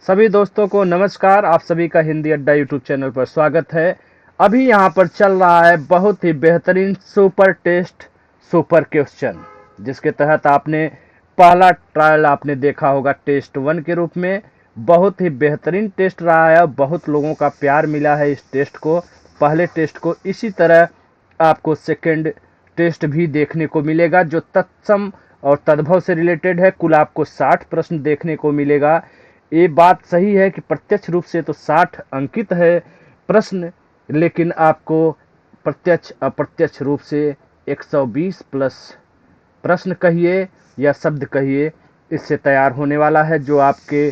सभी दोस्तों को नमस्कार। आप सभी का हिंदी अड्डा यूट्यूब चैनल पर स्वागत है। अभी यहाँ पर चल रहा है बहुत ही बेहतरीन सुपर टेस्ट सुपर क्वेश्चन, जिसके तहत आपने पहला ट्रायल आपने देखा होगा टेस्ट 1 के रूप में। बहुत ही बेहतरीन टेस्ट रहा है, बहुत लोगों का प्यार मिला है इस टेस्ट को, पहले टेस्ट को। इसी तरह आपको सेकेंड टेस्ट भी देखने को मिलेगा जो तत्सम और तद्भव से रिलेटेड है। कुल आपको 60 प्रश्न देखने को मिलेगा। ये बात सही है कि प्रत्यक्ष रूप से तो 60 अंकित है प्रश्न, लेकिन आपको प्रत्यक्ष अप्रत्यक्ष रूप से 120 प्लस प्रश्न कहिए या शब्द कहिए, इससे तैयार होने वाला है, जो आपके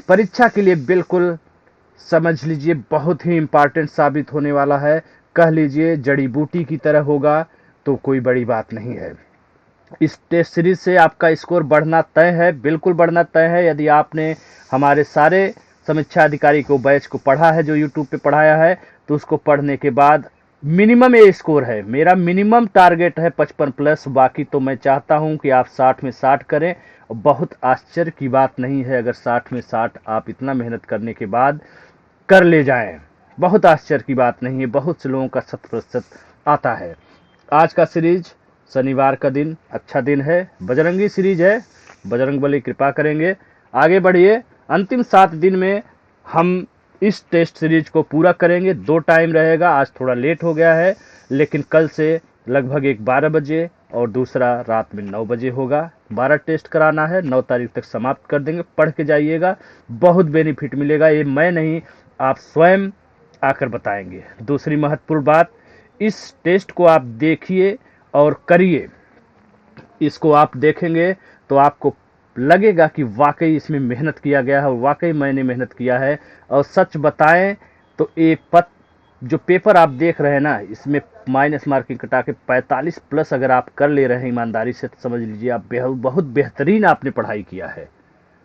परीक्षा के लिए बिल्कुल समझ लीजिए बहुत ही इम्पॉर्टेंट साबित होने वाला है। कह लीजिए जड़ी बूटी की तरह होगा तो कोई बड़ी बात नहीं है। इस टेस्ट सीरीज से आपका स्कोर बढ़ना तय है, बिल्कुल बढ़ना तय है। यदि आपने हमारे सारे समीक्षा अधिकारी को बैच को पढ़ा है, जो यूट्यूब पे पढ़ाया है, तो उसको पढ़ने के बाद मिनिमम ये स्कोर है। मेरा मिनिमम टारगेट है 55 प्लस, बाकी तो मैं चाहता हूं कि आप 60 में 60 करें। बहुत आश्चर्य की बात नहीं है अगर 60 में 60 आप इतना मेहनत करने के बाद कर ले जाएं। बहुत आश्चर्य की बात नहीं है, बहुत से लोगों का 100% आता है। आज का सीरीज शनिवार का दिन अच्छा दिन है, बजरंगी सीरीज है, बजरंग बली कृपा करेंगे। आगे बढ़िए, अंतिम 7 दिन में हम इस टेस्ट सीरीज को पूरा करेंगे। 2 टाइम रहेगा, आज थोड़ा लेट हो गया है, लेकिन कल से लगभग 12 बजे और दूसरा रात में 9 बजे होगा। 12 टेस्ट कराना है, 9 तारीख तक समाप्त कर देंगे। पढ़ के जाइएगा, बहुत बेनिफिट मिलेगा। ये मैं नहीं, आप स्वयं आकर बताएंगे। दूसरी महत्वपूर्ण बात, इस टेस्ट को आप देखिए और करिए। इसको आप देखेंगे तो आपको लगेगा कि वाकई इसमें मेहनत किया गया है, वाकई मैंने मेहनत किया है। और सच बताएं तो जो पेपर आप देख रहे हैं ना, इसमें माइनस मार्किंग कटा के 45 प्लस अगर आप कर ले रहे हैं ईमानदारी से, तो समझ लीजिए आप बहुत बेहतरीन आपने पढ़ाई किया है।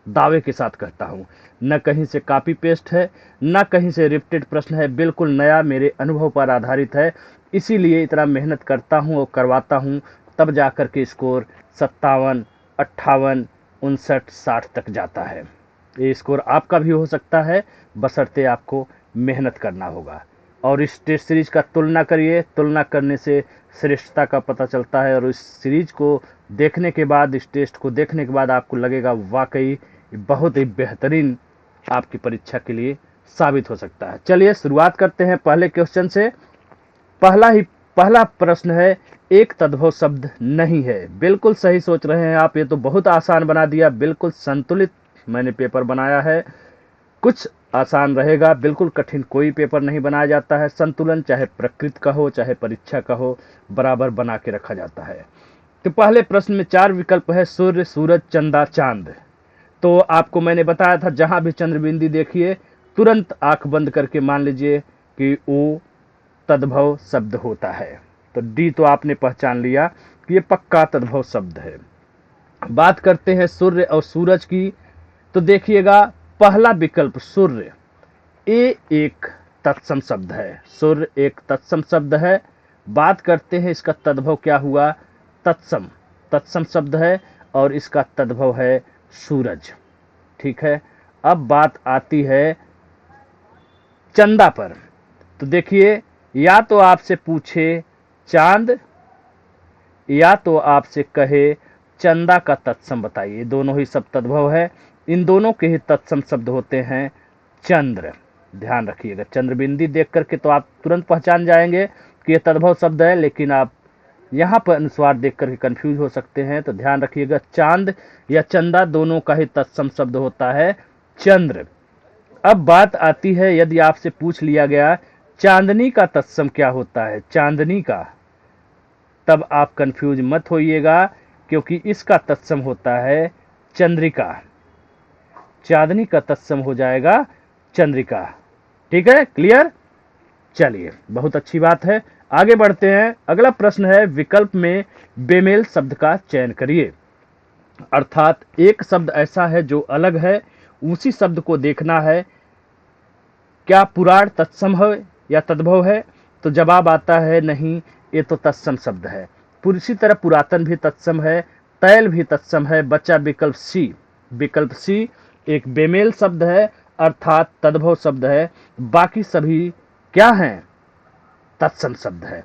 दावे के साथ कहता हूं, न कहीं से कॉपी पेस्ट है, न कहीं से रिपीटेड प्रश्न है, बिल्कुल नया मेरे अनुभव पर आधारित है। इसीलिए इतना मेहनत करता हूं और करवाता हूं, तब जाकर के स्कोर 57, 58, 59, 60 तक जाता है। ये स्कोर आपका भी हो सकता है, बशर्ते आपको मेहनत करना होगा। और इस टेस्ट सीरीज का तुलना करिए, तुलना करने से श्रेष्ठता का पता चलता है। और इस सीरीज को देखने के बाद, इस टेस्ट को देखने के बाद आपको लगेगा वाकई बहुत ही बेहतरीन आपकी परीक्षा के लिए साबित हो सकता है। चलिए शुरुआत करते हैं पहले क्वेश्चन से। पहला प्रश्न है, एक तद्भव शब्द नहीं है। बिल्कुल सही सोच रहे हैं आप, ये तो बहुत आसान बना दिया। बिल्कुल संतुलित मैंने पेपर बनाया है। कुछ आसान रहेगा, बिल्कुल कठिन कोई पेपर नहीं बनाया जाता है। संतुलन चाहे प्रकृति का हो चाहे परीक्षा का हो, बराबर बना के रखा जाता है। तो पहले प्रश्न में 4 विकल्प है, सूर्य, सूरज, चंदा, चांद। तो आपको मैंने बताया था, जहां भी चंद्रबिंदी देखिए तुरंत आंख बंद करके मान लीजिए कि वो तद्भव शब्द होता है। तो डी तो आपने पहचान लिया कि ये पक्का तद्भव शब्द है। बात करते हैं सूर्य और सूरज की, तो देखिएगा पहला विकल्प सूर्य, ये एक तत्सम शब्द है। सूर्य एक तत्सम शब्द है। बात करते हैं इसका तद्भव क्या हुआ, तत्सम, तत्सम शब्द है और इसका तद्भव है सूरज। ठीक है, अब बात आती है चंदा पर। तो देखिए, या तो आपसे पूछे चांद, या तो आपसे कहे चंदा का तत्सम बताइए। दोनों ही सब तद्भव है, इन दोनों के ही तत्सम शब्द होते हैं चंद्र। ध्यान रखिएगा, चंद्रबिंदी देख करके तो आप तुरंत पहचान जाएंगे कि यह तद्भव शब्द है, लेकिन आप यहाँ पर अनुस्वार देख करके कंफ्यूज हो सकते हैं। तो ध्यान रखिएगा, चांद या चंदा दोनों का ही तत्सम शब्द होता है चंद्र। अब बात आती है, यदि आपसे पूछ लिया गया चांदनी का तत्सम क्या होता है, चांदनी का, तब आप कंफ्यूज मत होइएगा, क्योंकि इसका तत्सम होता है चंद्रिका। चांदनी का तत्सम हो जाएगा चंद्रिका। ठीक है, क्लियर? चलिए, बहुत अच्छी बात है। आगे बढ़ते हैं। अगला प्रश्न है, विकल्प में बेमेल शब्द का चयन करिए। अर्थात एक शब्द ऐसा है जो अलग है, उसी शब्द को देखना है, क्या पुराण तत्सम है या तद्भव है। तो जवाब आता है नहीं, ये तो तत्सम शब्द है। इसी तरह पुरातन भी तत्सम है, तैल भी तत्सम है। बच्चा विकल्प सी। विकल्प सी एक बेमेल शब्द है अर्थात तद्भव शब्द है। बाकी सभी क्या हैं? तत्सम शब्द है।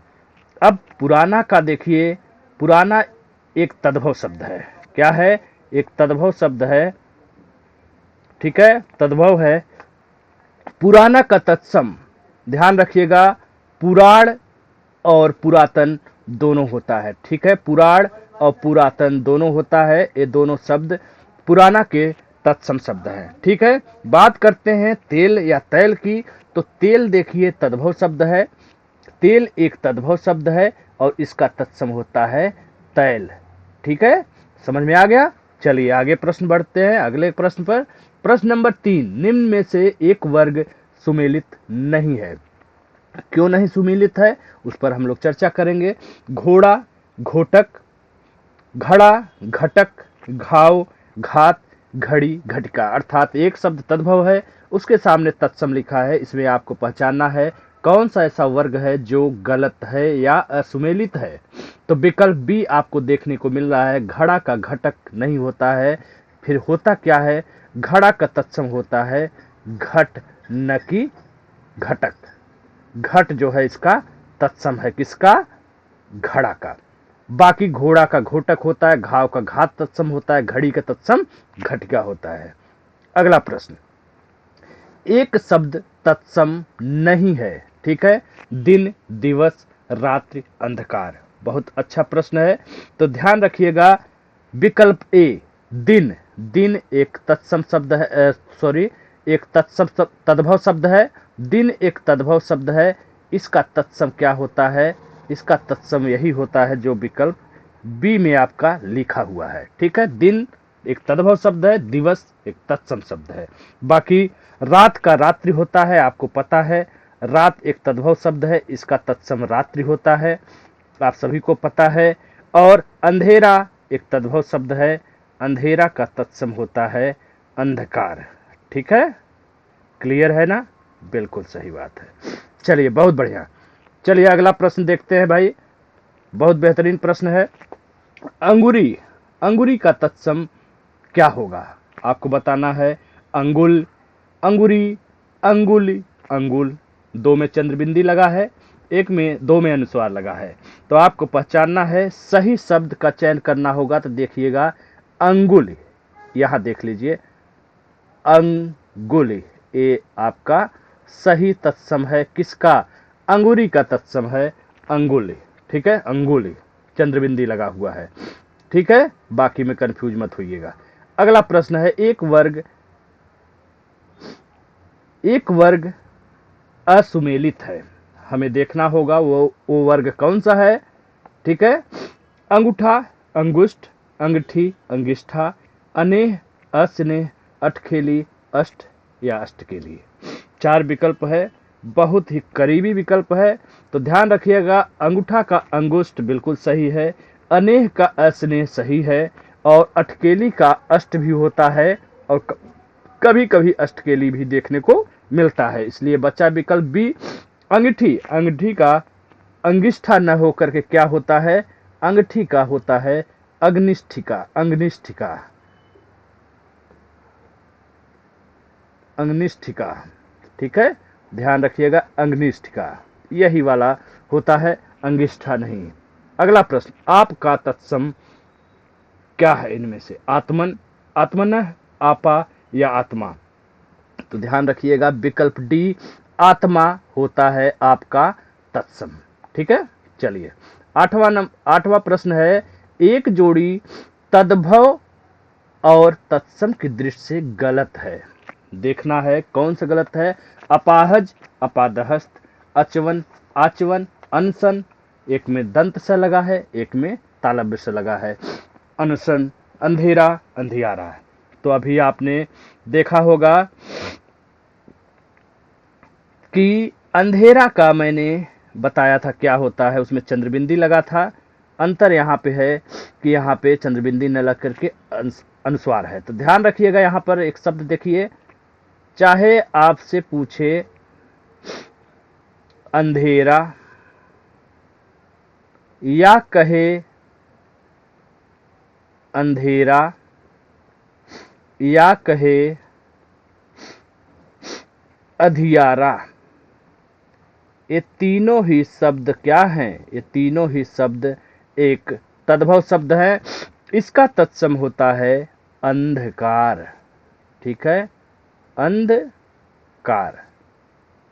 अब पुराना का देखिए, पुराना एक तद्भव शब्द है। क्या है? एक तद्भव शब्द है। ठीक है, तद्भव है। पुराना का तत्सम, ध्यान रखिएगा, पुराण और पुरातन दोनों होता है। ठीक है, पुराण और पुरातन दोनों होता है। ये दोनों शब्द पुराना के तत्सम शब्द हैं। ठीक है, बात करते हैं तेल या तैल की। तो तेल देखिए तद्भव शब्द है। तेल एक तद्भव शब्द है और इसका तत्सम होता है तैल। ठीक है, समझ में आ गया? चलिए आगे प्रश्न बढ़ते हैं अगले प्रश्न पर। प्रश्न नंबर 3, निम्न में से एक वर्ग सुमेलित नहीं है। क्यों नहीं सुमेलित है, उस पर हम लोग चर्चा करेंगे। घोड़ा, घोटक, घड़ा, घटक, घाव, घात, घड़ी, घटिका। अर्थात एक शब्द तद्भव है, उसके सामने तत्सम लिखा है। इसमें आपको पहचानना है कौन सा ऐसा वर्ग है जो गलत है या असुमेलित है। तो विकल्प बी आपको देखने को मिल रहा है। घड़ा का घटक नहीं होता है। फिर होता क्या है? घड़ा का तत्सम होता है घट, न कि घटक। घट जो है इसका तत्सम है किसका? घड़ा का। बाकी घोड़ा का घोटक होता है, घाव का घात तत्सम होता है, घड़ी का तत्सम घटिका होता है। अगला प्रश्न, एक शब्द तत्सम नहीं है। ठीक है, दिन, दिवस, रात्रि, अंधकार। बहुत अच्छा प्रश्न है। तो ध्यान रखिएगा, विकल्प ए दिन, दिन एक तत्सम शब्द है, सॉरी, एक तद्भव शब्द है। दिन एक तद्भव शब्द है। इसका तत्सम क्या होता है? इसका तत्सम यही होता है जो विकल्प बी में आपका लिखा हुआ है। ठीक है, दिन एक तद्भव शब्द है, दिवस एक तत्सम शब्द है। बाकी रात का रात्रि होता है, आपको पता है। रात एक तद्भव शब्द है, इसका तत्सम रात्रि होता है, आप सभी को पता है। और अंधेरा एक तद्भव शब्द है, अंधेरा का तत्सम होता है अंधकार। ठीक है, क्लियर है ना? बिल्कुल सही बात है। चलिए, बहुत बढ़िया। चलिए अगला प्रश्न देखते हैं भाई, बहुत बेहतरीन प्रश्न है। अंगुरी, अंगुरी का तत्सम क्या होगा? आपको बताना है। अंगुल, अंगुरी, अंगुली, अंगुल। दो में चंद्रबिंदी लगा है, एक में, दो में अनुस्वार लगा है। तो आपको पहचानना है, सही शब्द का चयन करना होगा। तो देखिएगा, अंगुल, यहां देख लीजिए, अंगुली, ये आपका सही तत्सम है किसका? अंगुरी का तत्सम है अंगुली। ठीक है, अंगुली, चंद्रबिंदी लगा हुआ है। ठीक है, बाकी में कंफ्यूज मत होइएगा। अगला प्रश्न है, एक वर्ग असुमेलित है। हमें देखना होगा वो वर्ग कौन सा है। ठीक है, अंगूठा, अंगुष्ठ, अंगठी, अंगिष्ठा, अनेह, अस्नेह, अठखेली, अष्ट या अष्टकेली। 4 विकल्प है, बहुत ही करीबी विकल्प है। तो ध्यान रखिएगा, अंगूठा का अंगुष्ठ बिल्कुल सही है, अनेह का अस्नेह सही है, और अठकेली का अष्ट भी होता है, और कभी कभी अष्टकेली भी देखने को मिलता है। इसलिए बच्चा विकल्प बी। अंगठी, अंगठी का अंगिष्ठा न होकर के क्या होता है? अंगठी का होता है अग्निष्ठिका, अंगनिष्ठिका, अंगनिष्ठिका। ठीक है, ध्यान रखिएगा, अंगनिष्ठिका यही वाला होता है, अंगिष्ठा नहीं। अगला प्रश्न, आपका तत्सम क्या है इनमें से? आत्मन, आत्मनः, आपा या आत्मा। तो ध्यान रखिएगा, विकल्प डी आत्मा होता है आपका तत्सम। ठीक है, चलिए आठवां प्रश्न है, एक जोड़ी तद्भव और तत्सम की दृष्टि से गलत है। देखना है कौन सा गलत है। अपाहज, अपादहस्त, अचवन, आचवन, अनशन। एक में दंत से लगा है, एक में तालव्य से लगा है। अनशन, अंधेरा, अंधियारा। तो अभी आपने देखा होगा कि अंधेरा का मैंने बताया था क्या होता है, उसमें चंद्रबिंदी लगा था। अंतर यहाँ पे है कि यहाँ पे चंद्रबिंदी न लग करके अनुस्वार है। तो ध्यान रखिएगा, यहाँ पर एक शब्द देखिए, चाहे आपसे पूछे अंधेरा या कहे अंधेरा या कहे अधियारा, ये तीनों ही शब्द क्या हैं? ये तीनों ही शब्द एक तद्भव शब्द है। इसका तत्सम होता है अंधकार। ठीक है, अंधकार,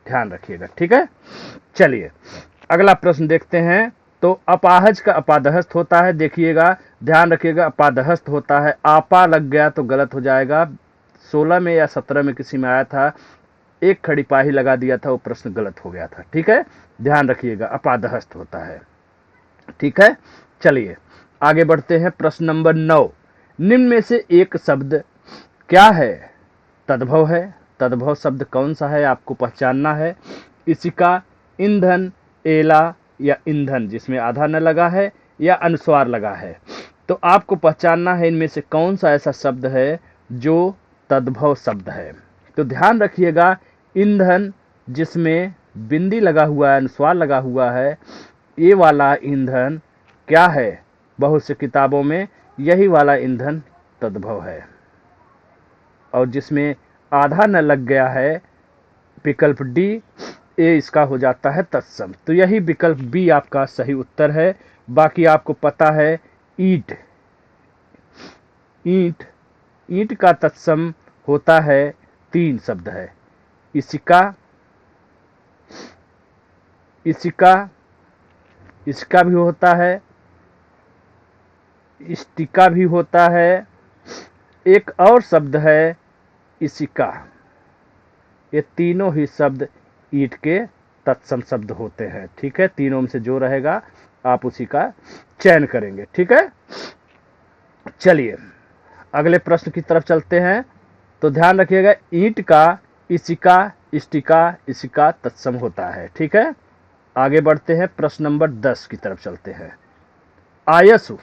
ध्यान रखिएगा। ठीक है, चलिए अगला प्रश्न देखते हैं। तो अपाहज का अपादहस्त होता है, देखिएगा, ध्यान रखिएगा, अपादहस्त होता है। आपा लग गया तो गलत हो जाएगा। 16 में या 17 में किसी में आया था, एक खड़ी पाही लगा दिया था, वो प्रश्न गलत हो गया था। ठीक है, ध्यान रखिएगा, अपादहस्त होता है। ठीक है, चलिए आगे बढ़ते हैं। प्रश्न नंबर 9, निम्न में से एक शब्द क्या है? तद्भव है। तद्भव शब्द कौन सा है आपको पहचानना है। इसिका, ईंधन, एला या ईंधन जिसमें आधा न लगा है या अनुस्वार लगा है। तो आपको पहचानना है इनमें से कौन सा ऐसा शब्द है जो तद्भव शब्द है। तो ध्यान रखिएगा, ईंधन जिसमें बिंदी लगा हुआ है, अनुस्वार लगा हुआ है, ये वाला ईंधन क्या है? बहुत से किताबों में यही वाला ईंधन तद्भव है। और जिसमें आधा न लग गया है, विकल्प डी, ये इसका हो जाता है तत्सम। तो यही विकल्प बी आपका सही उत्तर है। बाकी आपको पता है ईंट, ईंट, ईंट का तत्सम होता है, 3 शब्द है। इसिका, इसिका, इसका भी होता है, इष्टिका भी होता है, एक और शब्द है इसिका। ये तीनों ही शब्द ईंट के तत्सम शब्द होते हैं। ठीक है, तीनों में से जो रहेगा आप उसी का चयन करेंगे। ठीक है, चलिए अगले प्रश्न की तरफ चलते हैं। तो ध्यान रखिएगा, ईंट का इसिका, इष्टिका, इसिका तत्सम होता है। ठीक है, आगे बढ़ते हैं। प्रश्न नंबर 10 की तरफ चलते हैं। आयसु,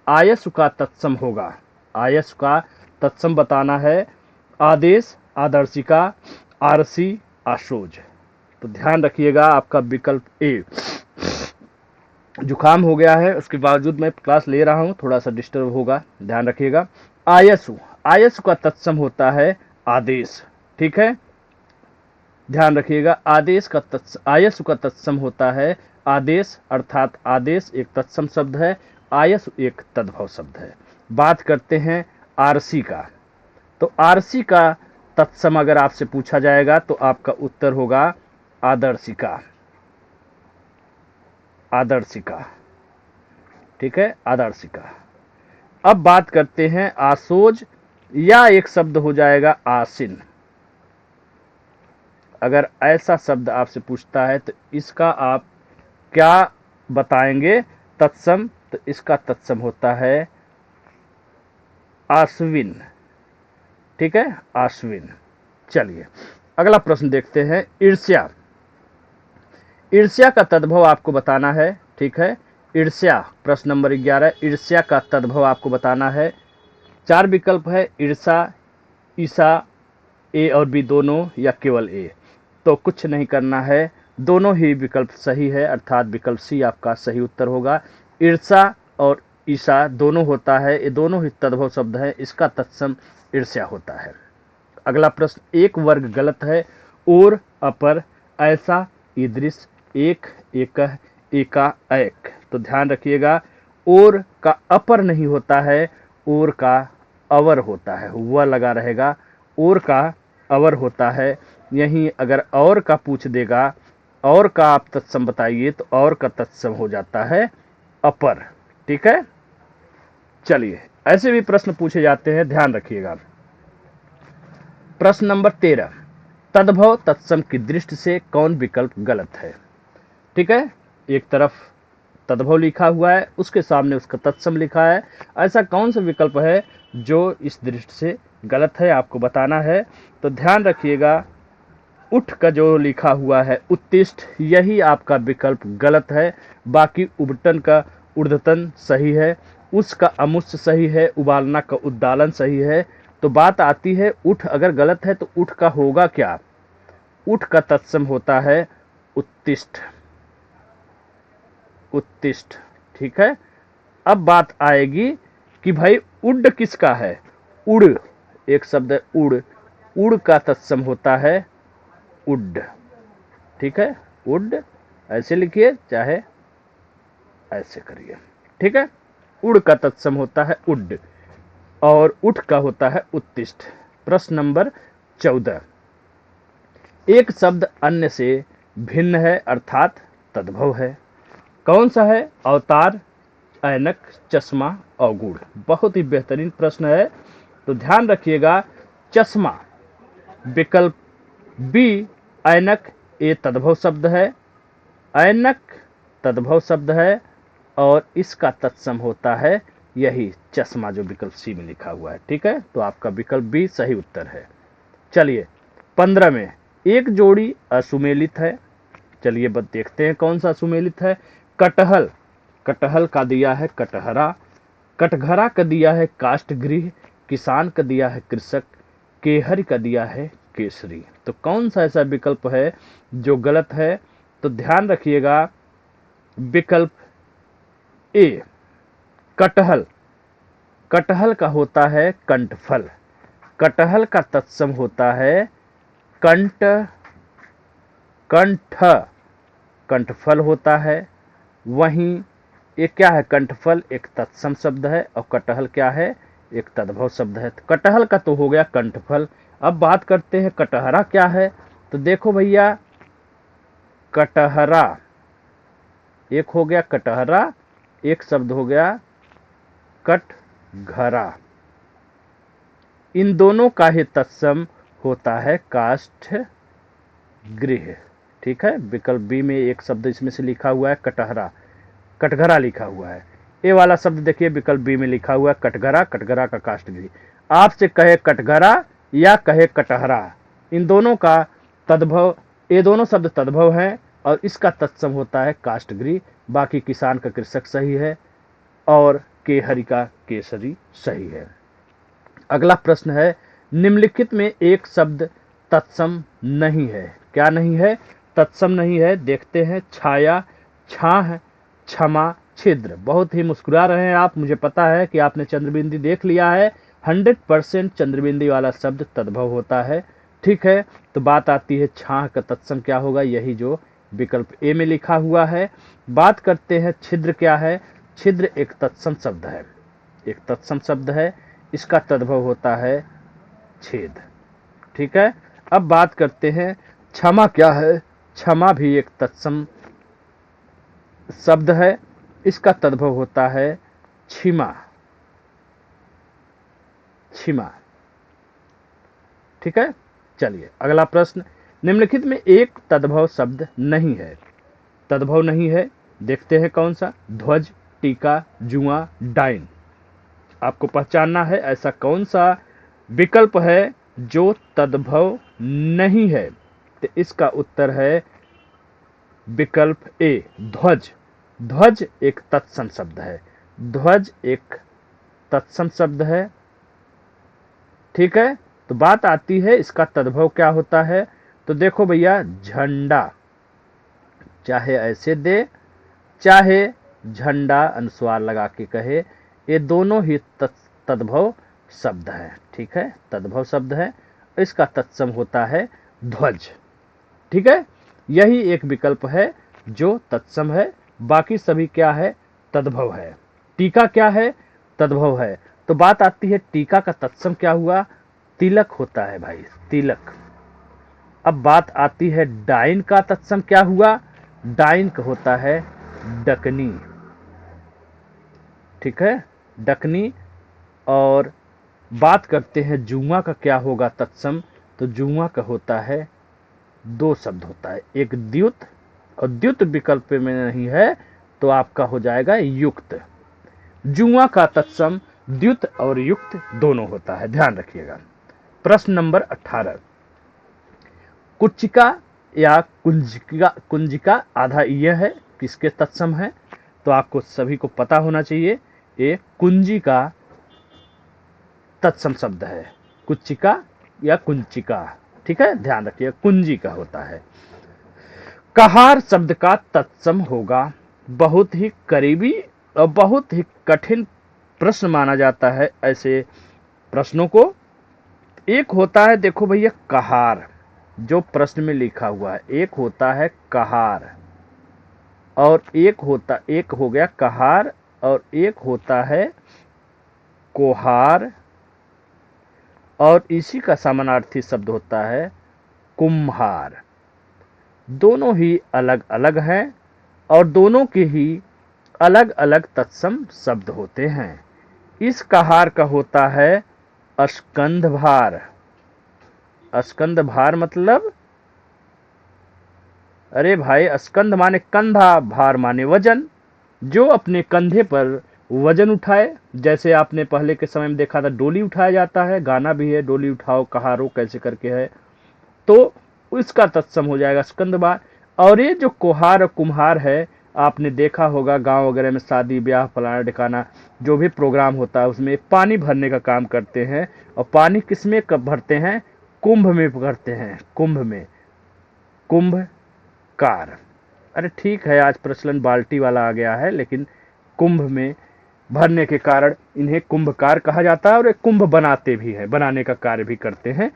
आयसु का तत्सम होगा। आयसु का तत्सम बताना है। आदेश, आदर्शिका, आरसी, आशोज। तो ध्यान रखिएगा, आपका विकल्प ए। जुकाम हो गया है, उसके बावजूद मैं क्लास ले रहा हूं, थोड़ा सा डिस्टर्ब होगा, ध्यान रखिएगा। आयसु, आयसु का तत्सम होता है आदेश। ठीक है, ध्यान रखिएगा, आदेश का आयसु का तत्सम होता है आदेश, अर्थात आदेश एक तत्सम शब्द है, आयसु एक तद्भव शब्द है। बात करते हैं आरसी का। तो आरसी का तत्सम अगर आपसे पूछा जाएगा तो आपका उत्तर होगा आदर्शिका, आदर्शिका। ठीक है, आदर्शिका। अब बात करते हैं आसोज, या एक शब्द हो जाएगा आसिन। अगर ऐसा शब्द आपसे पूछता है तो इसका आप क्या बताएंगे तत्सम? तो इसका तत्सम होता है आश्विन। ठीक है, आश्विन। चलिए अगला प्रश्न देखते हैं। ईर्ष्या, ईर्ष्या का तद्भव आपको बताना है। ठीक है, ईर्ष्या, प्रश्न नंबर 11, ईर्ष्या का तद्भव आपको बताना है। 4 विकल्प है, ईर्षा, ईसा, ए और बी दोनों, या केवल ए। तो कुछ नहीं करना है, दोनों ही विकल्प सही है, अर्थात विकल्प सी आपका सही उत्तर होगा। ईर्षा और ईसा दोनों होता है, ये दोनों ही तद्भव शब्द है, इसका तत्सम ईर्ष्या होता है। अगला प्रश्न, एक वर्ग गलत है। और, अपर, ऐसा, ईदृश, एक, एकह, एका, एक। तो ध्यान रखिएगा, और का अपर नहीं होता है, और का अवर होता है, वह लगा रहेगा, और का अवर होता है। यहीं अगर और का पूछ देगा, और का आप तत्सम बताइए, तो और का तत्सम हो जाता है अपर। ठीक है, चलिए ऐसे भी प्रश्न पूछे जाते हैं, ध्यान रखिएगा। प्रश्न नंबर 13, तद्भव तत्सम की दृष्टि से कौन विकल्प गलत है? ठीक है, एक तरफ तद्भव लिखा हुआ है, उसके सामने उसका तत्सम लिखा है, ऐसा कौन सा विकल्प है जो इस दृष्टि से गलत है, आपको बताना है। तो ध्यान रखिएगा, उठ का जो लिखा हुआ है उत्तिष्ठ, यही आपका विकल्प गलत है। बाकी उबटन का ऊर्ध्वतन सही है, उसका अमुष्य सही है, उबालना का उद्दालन सही है। तो बात आती है उठ अगर गलत है तो उठ का होगा क्या? उठ का तत्सम होता है उत्तिष्ठ, उत्तिष्ठ। ठीक है, अब बात आएगी कि भाई उड किसका है? उड़, एक शब्द है उड़, उड़ का तत्सम होता है उड। ठीक है, उड ऐसे लिखिए चाहे ऐसे करिए। ठीक है, उड़ का तत्सम होता है उड और उठ का होता है उत्तिष्ठ। प्रश्न नंबर 14, एक शब्द अन्य से भिन्न है अर्थात तद्भव है, कौन सा है? अवतार, ऐनक, चश्मा, अवगुण। बहुत ही बेहतरीन प्रश्न है, तो ध्यान रखिएगा। चश्मा विकल्प बी, ऐनक ए तद्भव शब्द है, ऐनक तद्भव शब्द है और इसका तत्सम होता है यही चश्मा जो विकल्प सी में लिखा हुआ है। ठीक है, तो आपका विकल्प बी सही उत्तर है। चलिए 15 में, एक जोड़ी असुमेलित है। चलिए बस देखते हैं कौन सा असुमेलित है। कटहल, कटहल का दिया है कटहरा, कटघरा का दिया है काष्ठगृह, किसान का दिया है कृषक, केहरी का दिया है केसरी। तो कौन सा ऐसा विकल्प है जो गलत है? तो ध्यान रखिएगा, विकल्प ए कटहल, कटहल का होता है कंठफल, कटहल का तत्सम होता है कंठ, कंठ कंठफल होता है। वहीं ये क्या है? कंठफल एक तत्सम शब्द है और कटहल क्या है? एक तद्भव शब्द है। तो कटहल का तो हो गया कंठफल। अब बात करते हैं कटहरा क्या है। तो देखो भैया, कटहरा एक हो गया कटहरा, एक शब्द हो गया कटघरा। इन दोनों का ही तत्सम होता है काष्ठ गृह। ठीक है, विकल्प बी में एक शब्द इसमें से लिखा हुआ है कटहरा, कटघरा लिखा हुआ है। ए वाला शब्द देखिए विकल्प बी में लिखा हुआ है कटघरा, कटघरा का काष्ठगृह। आपसे कहे कटघरा या कहे कटहरा, इन दोनों का तद्भव, ये दोनों शब्द तद्भव हैं और इसका तत्सम होता है काष्ठगृह। बाकी किसान का कृषक सही है और केहरी का केसरी सही है। अगला प्रश्न है, निम्नलिखित में एक शब्द तत्सम नहीं है। क्या नहीं है? तत्सम नहीं है। देखते हैं, छाया, छाह, क्षमा, छिद्र। बहुत ही मुस्कुरा रहे हैं आप, मुझे पता है कि आपने चंद्रबिंदी देख लिया है। 100% चंद्रबिंदी वाला शब्द तद्भव होता है। ठीक है, तो बात आती है छाह का तत्सम क्या होगा, यही जो विकल्प ए में लिखा हुआ है। बात करते हैं छिद्र क्या है। छिद्र एक तत्सम शब्द है, एक तत्सम शब्द है, इसका तद्भव होता है छेद। ठीक है, अब बात करते हैं क्षमा क्या है। क्षमा भी एक तत्सम शब्द है, इसका तद्भव होता है क्षिमा, क्षिमा। ठीक है, चलिए अगला प्रश्न, निम्नलिखित में एक तद्भव शब्द नहीं है। तद्भव नहीं है, देखते हैं कौन सा। ध्वज, टीका, जुआ, डाइन। आपको पहचानना है ऐसा कौन सा विकल्प है जो तद्भव नहीं है। तो इसका उत्तर है विकल्प ए, ध्वज। ध्वज एक तत्सम शब्द है, ध्वज एक तत्सम शब्द है। ठीक है, तो बात आती है इसका तद्भव क्या होता है। तो देखो भैया, झंडा, चाहे ऐसे दे चाहे झंडा अनुस्वार लगा के कहे, ये दोनों ही तद्भव शब्द है। ठीक है, तद्भव शब्द है, इसका तत्सम होता है ध्वज। ठीक है, यही एक विकल्प है जो तत्सम है, बाकी सभी क्या है? तद्भव है। टीका क्या है? तद्भव है। तो बात आती है टीका का तत्सम क्या हुआ? तिलक होता है भाई, तिलक। अब बात आती है डाइन का तत्सम क्या हुआ? डाइन का होता है डकनी। ठीक है, डकनी। और बात करते हैं जुआ का क्या होगा तत्सम। तो जुआ का होता है दो शब्द होता है, एक द्युत और द्युत विकल्प में नहीं है तो आपका हो जाएगा युक्त। जुआ का तत्सम द्युत और युक्त दोनों होता है, ध्यान रखिएगा। प्रश्न नंबर 18, कुचिका या कुंजिका, कुंजिका आधा यह है, किसके तत्सम है? तो आपको सभी को पता होना चाहिए, ये कुंजी का तत्सम शब्द है, कुचिका या कुंचिका। ठीक है, ध्यान रखिए, कुंजी का होता है। कहार शब्द का तत्सम होगा। बहुत ही करीबी और बहुत ही कठिन प्रश्न माना जाता है ऐसे प्रश्नों को। एक होता है, देखो भैया, कहार। जो प्रश्न में लिखा हुआ है। एक होता है कहार, और एक हो गया कहार, और एक होता है कोहार, और इसी का समानार्थी शब्द होता है कुम्हार। दोनों ही अलग अलग हैं और दोनों के ही अलग अलग तत्सम शब्द होते हैं। इस कहार का होता है स्कंधभार। स्कंधभार मतलब, अरे भाई, स्कंध माने कंधा, भार माने वजन। जो अपने कंधे पर वजन उठाए, जैसे आपने पहले के समय में देखा था डोली उठाया जाता है, गाना भी है डोली उठाओ कहारो कैसे करके है, तो इसका तत्सम हो जाएगा स्कंदबार। और ये जो कोहार और कुम्हार है, आपने देखा होगा गांव वगैरह में शादी ब्याह फलाना ढिकाना जो भी प्रोग्राम होता है उसमें पानी भरने का काम करते हैं। और पानी किसमें कब भरते हैं? कुंभ में भरते हैं, कुंभ में, कुंभकार। अरे ठीक है, आज प्रचलन बाल्टी वाला आ गया है, लेकिन कुंभ में भरने के कारण इन्हें कुंभकार कहा जाता है, और एक कुंभ बनाते भी हैं, बनाने का कार्य भी करते हैं।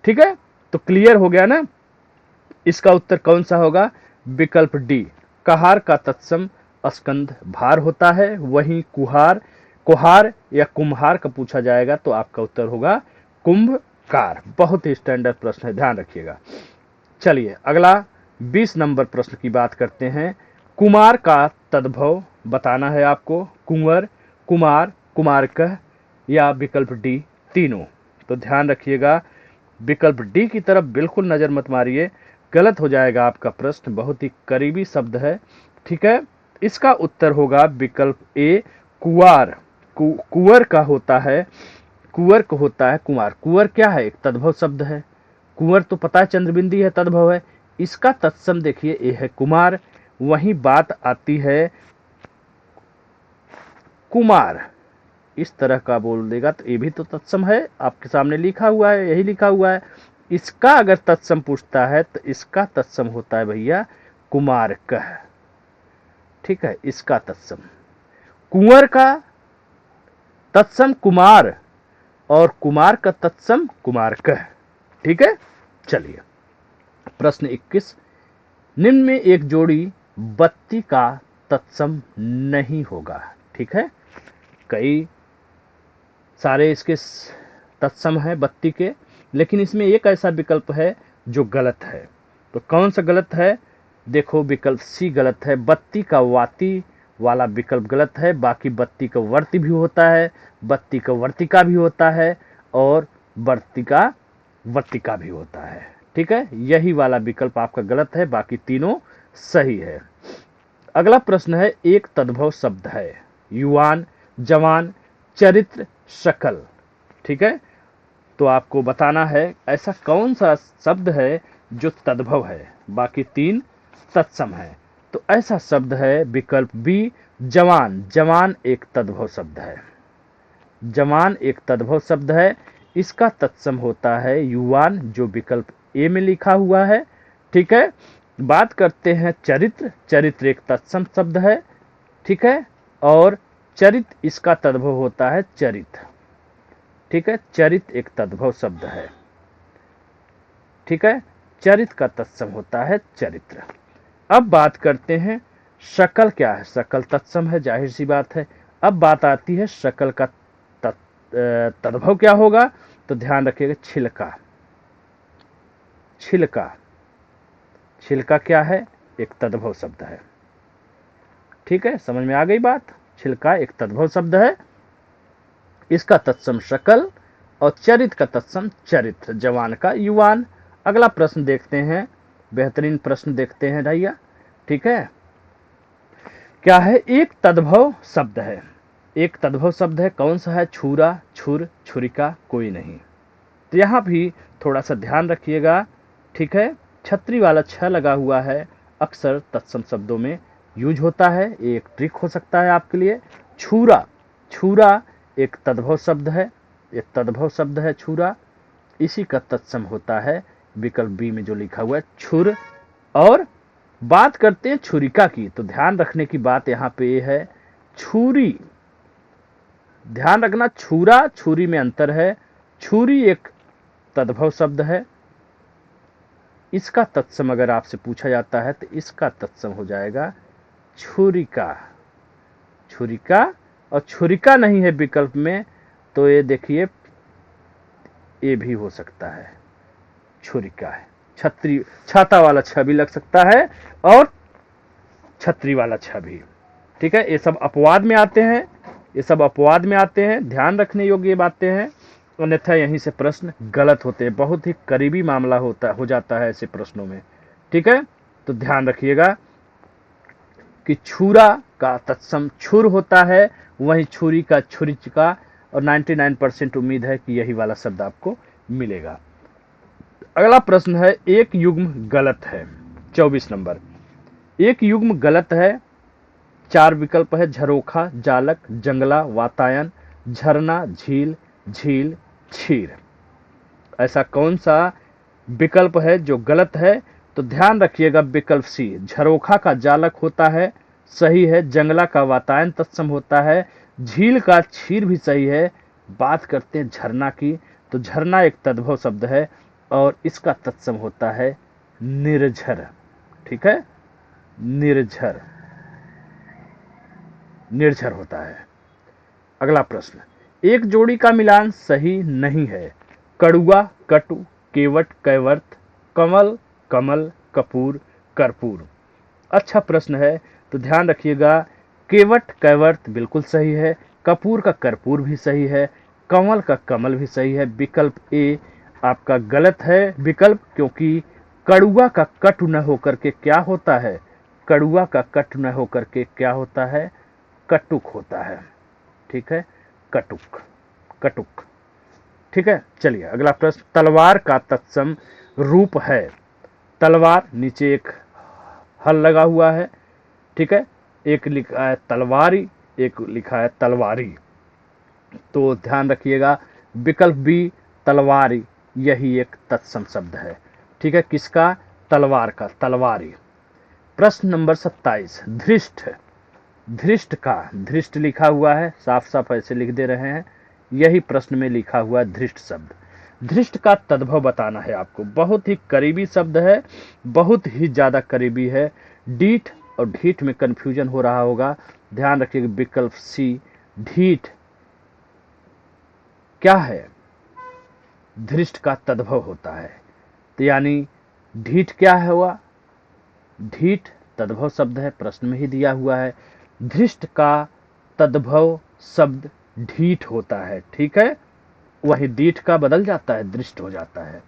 ठीक है, तो क्लियर हो गया ना। इसका उत्तर कौन सा होगा? विकल्प डी। कहार का तत्सम स्कंध भार होता है, वहीं कुहार, कोहार या कुम्हार का पूछा जाएगा तो आपका उत्तर होगा कुंभकार। बहुत ही स्टैंडर्ड प्रश्न है, ध्यान रखिएगा। चलिए अगला 20 नंबर प्रश्न की बात करते हैं। कुमार का तद्भव बताना है आपको। कुंवर, कुमार, कुमारकह या विकल्प डी, तीनों। तो ध्यान रखिएगा, विकल्प डी की तरफ बिल्कुल नजर मत मारिए, गलत हो जाएगा आपका प्रश्न। बहुत ही करीबी शब्द है। ठीक है, इसका उत्तर होगा विकल्प ए, कुवार। कुंवर का होता है, कुंवर को होता है कुमार। कुंवर क्या है? एक तद्भव शब्द है। कुंवर तो पता है चंद्रबिंदी है, तद्भव है। इसका तत्सम देखिए ए है कुमार। वही बात आती है कुमार, इस तरह का बोल देगा तो ये भी तो तत्सम है, आपके सामने लिखा हुआ है, यही लिखा हुआ है। इसका अगर तत्सम पूछता है तो इसका तत्सम होता है भैया कुमारकह। ठीक है, इसका तत्सम। कुंवर का तत्सम कुमार और कुमार का तत्सम कुमारकह। ठीक है, चलिए प्रश्न 21। निम्न में एक जोड़ी बत्ती का तत्सम नहीं होगा। ठीक है, कई सारे इसके तत्सम है बत्ती के, लेकिन इसमें एक ऐसा विकल्प है जो गलत है। तो कौन सा गलत है? देखो, विकल्प सी गलत है। बत्ती का वाती वाला विकल्प गलत है। बाकी बत्ती का वर्ती भी होता है, बत्ती का वर्तिका भी होता है, और वर्ती का वर्तिका भी होता है। ठीक है, यही वाला विकल्प आपका गलत है, बाकी तीनों सही है। अगला प्रश्न है, एक तद्भव शब्द है। युवान, जवान, चरित्र, शकल। ठीक है, तो आपको बताना है ऐसा कौन सा शब्द है जो तद्भव है, बाकी तीन तत्सम है। तो ऐसा शब्द है विकल्प बी, जवान। जवान एक तद्भव शब्द है। जवान एक तद्भव शब्द है। इसका तत्सम होता है युवान, जो विकल्प ए में लिखा हुआ है। ठीक है, बात करते हैं चरित्र। चरित्र एक तत्सम शब्द है। ठीक है, और चरित इसका तद्भव होता है चरित। ठीक है, चरित एक तद्भव शब्द है। ठीक है, चरित का तत्सम होता है चरित्र। अब बात करते हैं शकल क्या है। शकल तत्सम है, जाहिर सी बात है। अब बात आती है शकल का तद्भव क्या होगा। तो ध्यान रखिएगा, छिलका। छिलका, छिलका क्या है? एक तद्भव शब्द है। ठीक है, समझ में आ गई बात। छिलका एक तद्भव शब्द है, इसका तत्सम शकल, और चरित का तत्सम चरित्र। जवान का युवान। अगला प्रश्न देखते हैं, बेहतरीन प्रश्न देखते हैं भैया। ठीक है, क्या है? एक तद्भव शब्द है। एक तद्भव शब्द है, कौन सा है? छुरा, छुर, छुरिका, कोई नहीं। तो यहां भी थोड़ा सा ध्यान रखिएगा। ठीक है, छतरी वाला छ लगा हुआ है, अक्सर तत्सम शब्दों में यूज होता है। एक ट्रिक हो सकता है आपके लिए। छुरा, छुरा एक तद्भव शब्द है। एक तद्भव शब्द है छुरा, इसी का तत्सम होता है विकल्प बी में जो लिखा हुआ है छुर। और बात करते हैं छुरिका की, तो ध्यान रखने की बात यहां पे ये है, छुरी। ध्यान रखना, छुरा छुरी में अंतर है। छुरी एक तद्भव शब्द है, इसका तत्सम अगर आपसे पूछा जाता है तो इसका तत्सम हो जाएगा छुरिका। छुरिका, और छुरिका नहीं है विकल्प में तो ये देखिए ये भी हो सकता है, छुरिका है। छतरी, छाता वाला छ भी लग सकता है और छतरी वाला छ भी। ठीक है, ये सब अपवाद में आते हैं, ये सब अपवाद में आते हैं, ध्यान रखने योग्य ये बातें हैं, अन्यथा यहीं से प्रश्न गलत होते हैं। बहुत ही करीबी मामला हो जाता है ऐसे प्रश्नों में। ठीक है, तो ध्यान रखिएगा कि छुरा का तत्सम छुर होता है, वहीं छुरी का छुरिचिका, और 99% उम्मीद है कि यही वाला शब्द आपको मिलेगा। अगला प्रश्न है, एक युग्म गलत है। 24 नंबर, एक युग्म गलत है। 4 विकल्प है, झरोखा, जालक, जंगला, वातायन, झरना, झील, झील, क्षीर। ऐसा कौन सा विकल्प है जो गलत है? तो ध्यान रखिएगा विकल्प सी, झरोखा का जालक होता है, सही है। जंगला का वातायन तत्सम होता है। झील का क्षीर भी सही है। बात करते हैं झरना की, तो झरना एक तद्भव शब्द है और इसका तत्सम होता है निर्झर। ठीक है, निर्झर, निर्झर होता है। अगला प्रश्न, एक जोड़ी का मिलान सही नहीं है। कड़ुआ, कटु, केवट, कैवर्त, कमल, कमल, कपूर, कर्पूर। अच्छा प्रश्न है, तो ध्यान रखिएगा, केवट कैवर्त बिल्कुल सही है, कपूर का कर्पूर भी सही है, कमल का कमल भी सही है। विकल्प ए आपका गलत है विकल्प, क्योंकि कड़ुआ का कटु न होकर के क्या होता है? कड़ुआ का कटु न होकर के क्या होता है? कटुक होता है। ठीक है, कटुक, कटुक। ठीक है, चलिए अगला प्रश्न, तलवार का तत्सम रूप है। तलवार, नीचे एक हल लगा हुआ है। ठीक है, एक लिखा है तलवारी, एक लिखा है तलवारी। तो ध्यान रखिएगा विकल्प बी तलवारी, यही एक तत्सम शब्द है। ठीक है, किसका? तलवार का, तलवारी। प्रश्न नंबर 27, धृष्ट। धृष्ट का, धृष्ट लिखा हुआ है, साफ साफ ऐसे लिख दे रहे हैं, यही प्रश्न में लिखा हुआ है धृष्ट शब्द। धृष्ट का तद्भव बताना है आपको, बहुत ही करीबी शब्द है, बहुत ही ज्यादा करीबी है। डीठ और ढीठ में कंफ्यूजन हो रहा होगा, ध्यान रखिएगा विकल्प सी, ढीठ क्या है? धृष्ट का तद्भव होता है। तो यानी ढीठ क्या है हुआ? ढीठ तद्भव शब्द है, प्रश्न में ही दिया हुआ है। धृष्ट का तद्भव शब्द ढीठ होता है। ठीक है, वही डीठ का बदल जाता है, दृष्ट हो जाता है।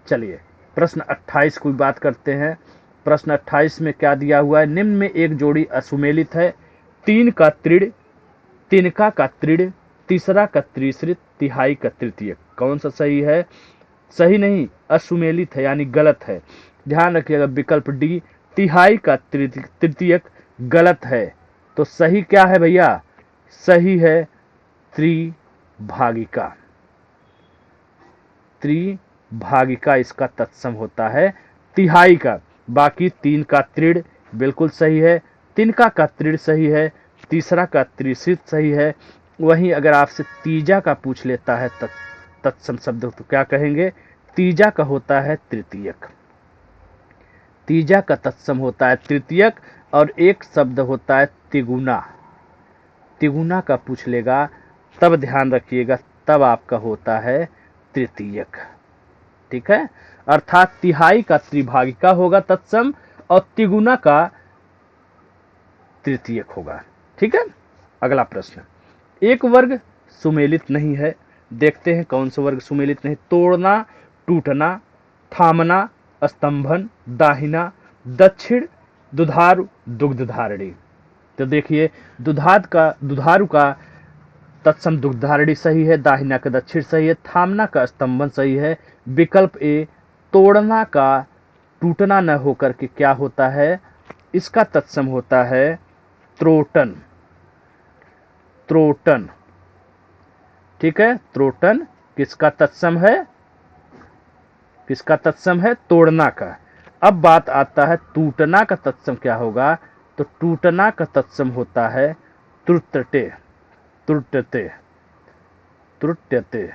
चलिए प्रश्न 28 की बात करते हैं। प्रश्न 28 में क्या दिया हुआ है? निम्न में एक जोड़ी असुमेलित है। 3 का तृण, तिनका का तृण, तीसरा का त्रिश्रित, तिहाई का तृतीयक। कौन सा सही है? सही नहीं, असुमेलित है यानी गलत है। ध्यान रखिएगा विकल्प डी, तिहाई का तृतीयक गलत है। तो सही क्या है भैया? सही है त्रिभागिका। त्रिभागिका इसका तत्सम होता है तिहाई का। बाकी 3 का तृण बिल्कुल सही है, तिनका का तृण सही है, तीसरा का त्रिश्रित सही है। वहीं अगर आपसे तीजा का पूछ लेता है तत्सम शब्द तो क्या कहेंगे? तीजा का होता है तृतीयक। तीजा का तत्सम होता है तृतीयक, और एक शब्द होता है तिगुना। तिगुना का पूछ लेगा तब ध्यान रखिएगा, तब आपका होता है तृतीयक। ठीक है, अर्थात तिहाई का त्रिभागिका होगा तत्सम और तिगुना का तृतीयक होगा। ठीक है, अगला प्रश्न, एक वर्ग सुमेलित नहीं है। देखते हैं कौन सा वर्ग सुमेलित नहीं। तोड़ना, टूटना, थामना, स्तंभन, दाहिना, दक्षिण, दुधारू, दुग्धधारणी। तो देखिए दुधारू का तत्सम दुग्धधारणी सही है, दाहिना का दक्षिण सही है, थामना का स्तंभन सही है। विकल्प ए तोड़ना का टूटना न होकर के क्या होता है? इसका तत्सम होता है त्रोटन। त्रोटन। ठीक है, त्रोटन किसका तत्सम है? किसका तत्सम है? तोड़ना का। अब बात आता है टूटना का तत्सम क्या होगा? तो टूटना का तत्सम होता है त्रुटते। त्रुटते, त्रुट्यते।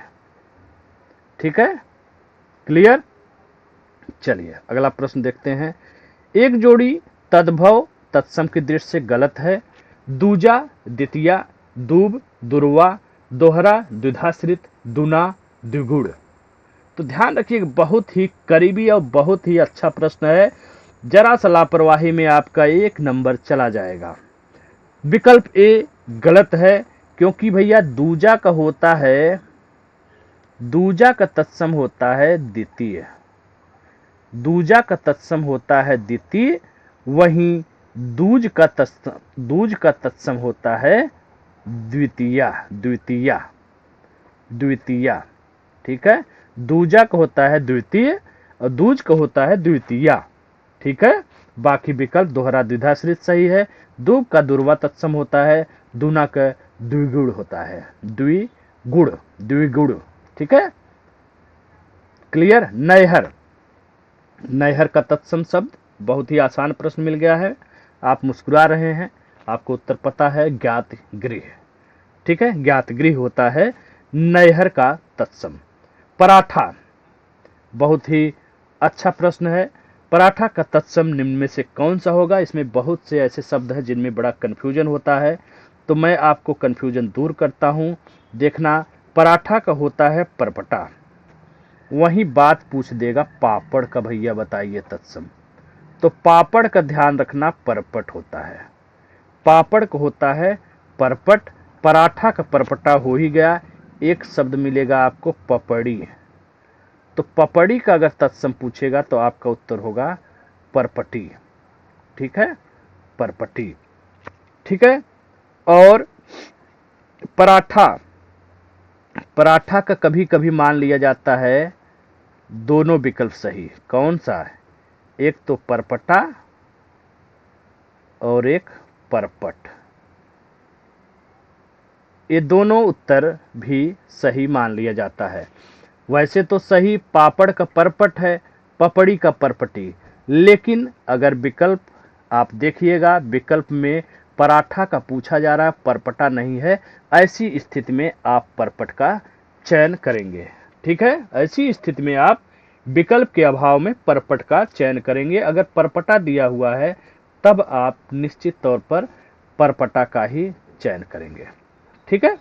ठीक है, क्लियर? चलिए अगला प्रश्न देखते हैं। एक जोड़ी तद्भव तत्सम की दृष्टि से गलत है। दूजा, द्वितीया, दूब, दुर्वा, दोहरा, द्विधाश्रित, दुना, द्विगुण। तो ध्यान रखिए, बहुत ही करीबी और बहुत ही अच्छा प्रश्न है। जरा सा लापरवाही में आपका 1 नंबर चला जाएगा। विकल्प ए गलत है, क्योंकि भैया दूजा का होता है, दूजा का तत्सम होता है द्वितीय, दूजा का तत्सम होता है द्वितीय, वहीं दूज का तत्सम होता है द्वितीया, द्वितीया, द्वितीया। ठीक है, दूजा का होता है द्वितीय और दूज का होता है द्वितीया। ठीक है, बाकी विकल्प दोहरा द्विधाश्रित सही है। दूब का दुर्वा तत्सम होता है, दूना का द्विगुण होता है, द्विगुण, द्विगुण। ठीक है, क्लियर। नैहर, नैहर का तत्सम शब्द, बहुत ही आसान प्रश्न मिल गया है। आप मुस्कुरा रहे हैं, आपको उत्तर पता है, ज्ञात गृह। ठीक है, ज्ञात गृह होता है नैहर का तत्सम। पराठा, बहुत ही अच्छा प्रश्न है। पराठा का तत्सम निम्न में से कौन सा होगा? इसमें बहुत से ऐसे शब्द हैं जिनमें बड़ा कंफ्यूजन होता है, तो मैं आपको कंफ्यूजन दूर करता हूं। देखना, पराठा का होता है परपटा। वही बात पूछ देगा पापड़ का, भैया बताइए तत्सम। तो पापड़ का ध्यान रखना, परपट होता है। पापड़ का होता है परपट। पराठा का परपटा हो ही गया। एक शब्द मिलेगा आपको पपड़ी। तो पपड़ी का अगर तत्सम पूछेगा तो आपका उत्तर होगा परपटी। ठीक है, परपटी। ठीक है, और पराठा, पराठा का कभी कभी मान लिया जाता है दोनों विकल्प सही। कौन सा है? एक तो परपटा और एक परपट। ये दोनों उत्तर भी सही मान लिया जाता है। वैसे तो सही पापड़ का परपट है, पपड़ी का परपटी, लेकिन अगर विकल्प आप देखिएगा, विकल्प में पराठा का पूछा जा रहा है, परपटा नहीं है। ऐसी स्थिति में आप परपट का चयन करेंगे। ठीक है, ऐसी स्थिति में आप विकल्प के अभाव में परपट का चयन करेंगे। अगर परपटा दिया हुआ है तब आप निश्चित तौर पर परपटा का ही चयन करेंगे। ठीक है,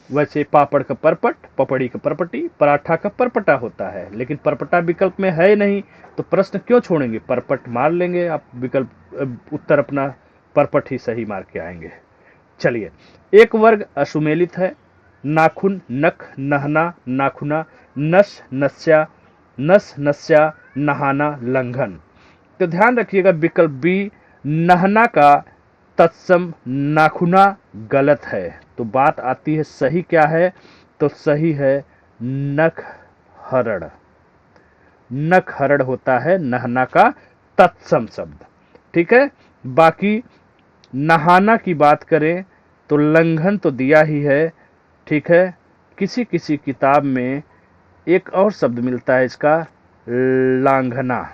वैसे पापड़ का परपट, पपड़ी का परपटी, पराठा का परपटा होता है, लेकिन परपटा विकल्प में है नहीं, तो प्रश्न क्यों छोड़ेंगे? परपट मार लेंगे आप, विकल्प उत्तर अपना परपट ही सही मार के आएंगे। चलिए, एक वर्ग असुमेलित है। नाखून, नख, नहना, नाखुना, नस, नस्या, नस, नस्या, नहाना, लंघन। तो ध्यान रखिएगा, विकल्प बी नहना का तत्सम नाखुना गलत है। तो बात आती है सही क्या है? तो सही है नख हरण। नख हरण होता है नहना का तत्सम शब्द। ठीक है, बाकी नहाना की बात करें तो लंघन तो दिया ही है। ठीक है, किसी किसी किताब में एक और शब्द मिलता है इसका, लांघना।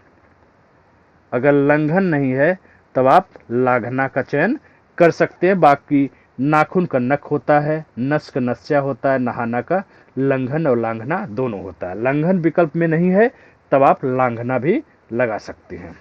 अगर लंघन नहीं है तब आप लाघना का चयन कर सकते हैं। बाकी नाखून का नख होता है, नस का नस्या होता है, नहाना का लंघन और लांघना दोनों होता है। लंघन विकल्प में नहीं है तब आप लांघना भी लगा सकते हैं।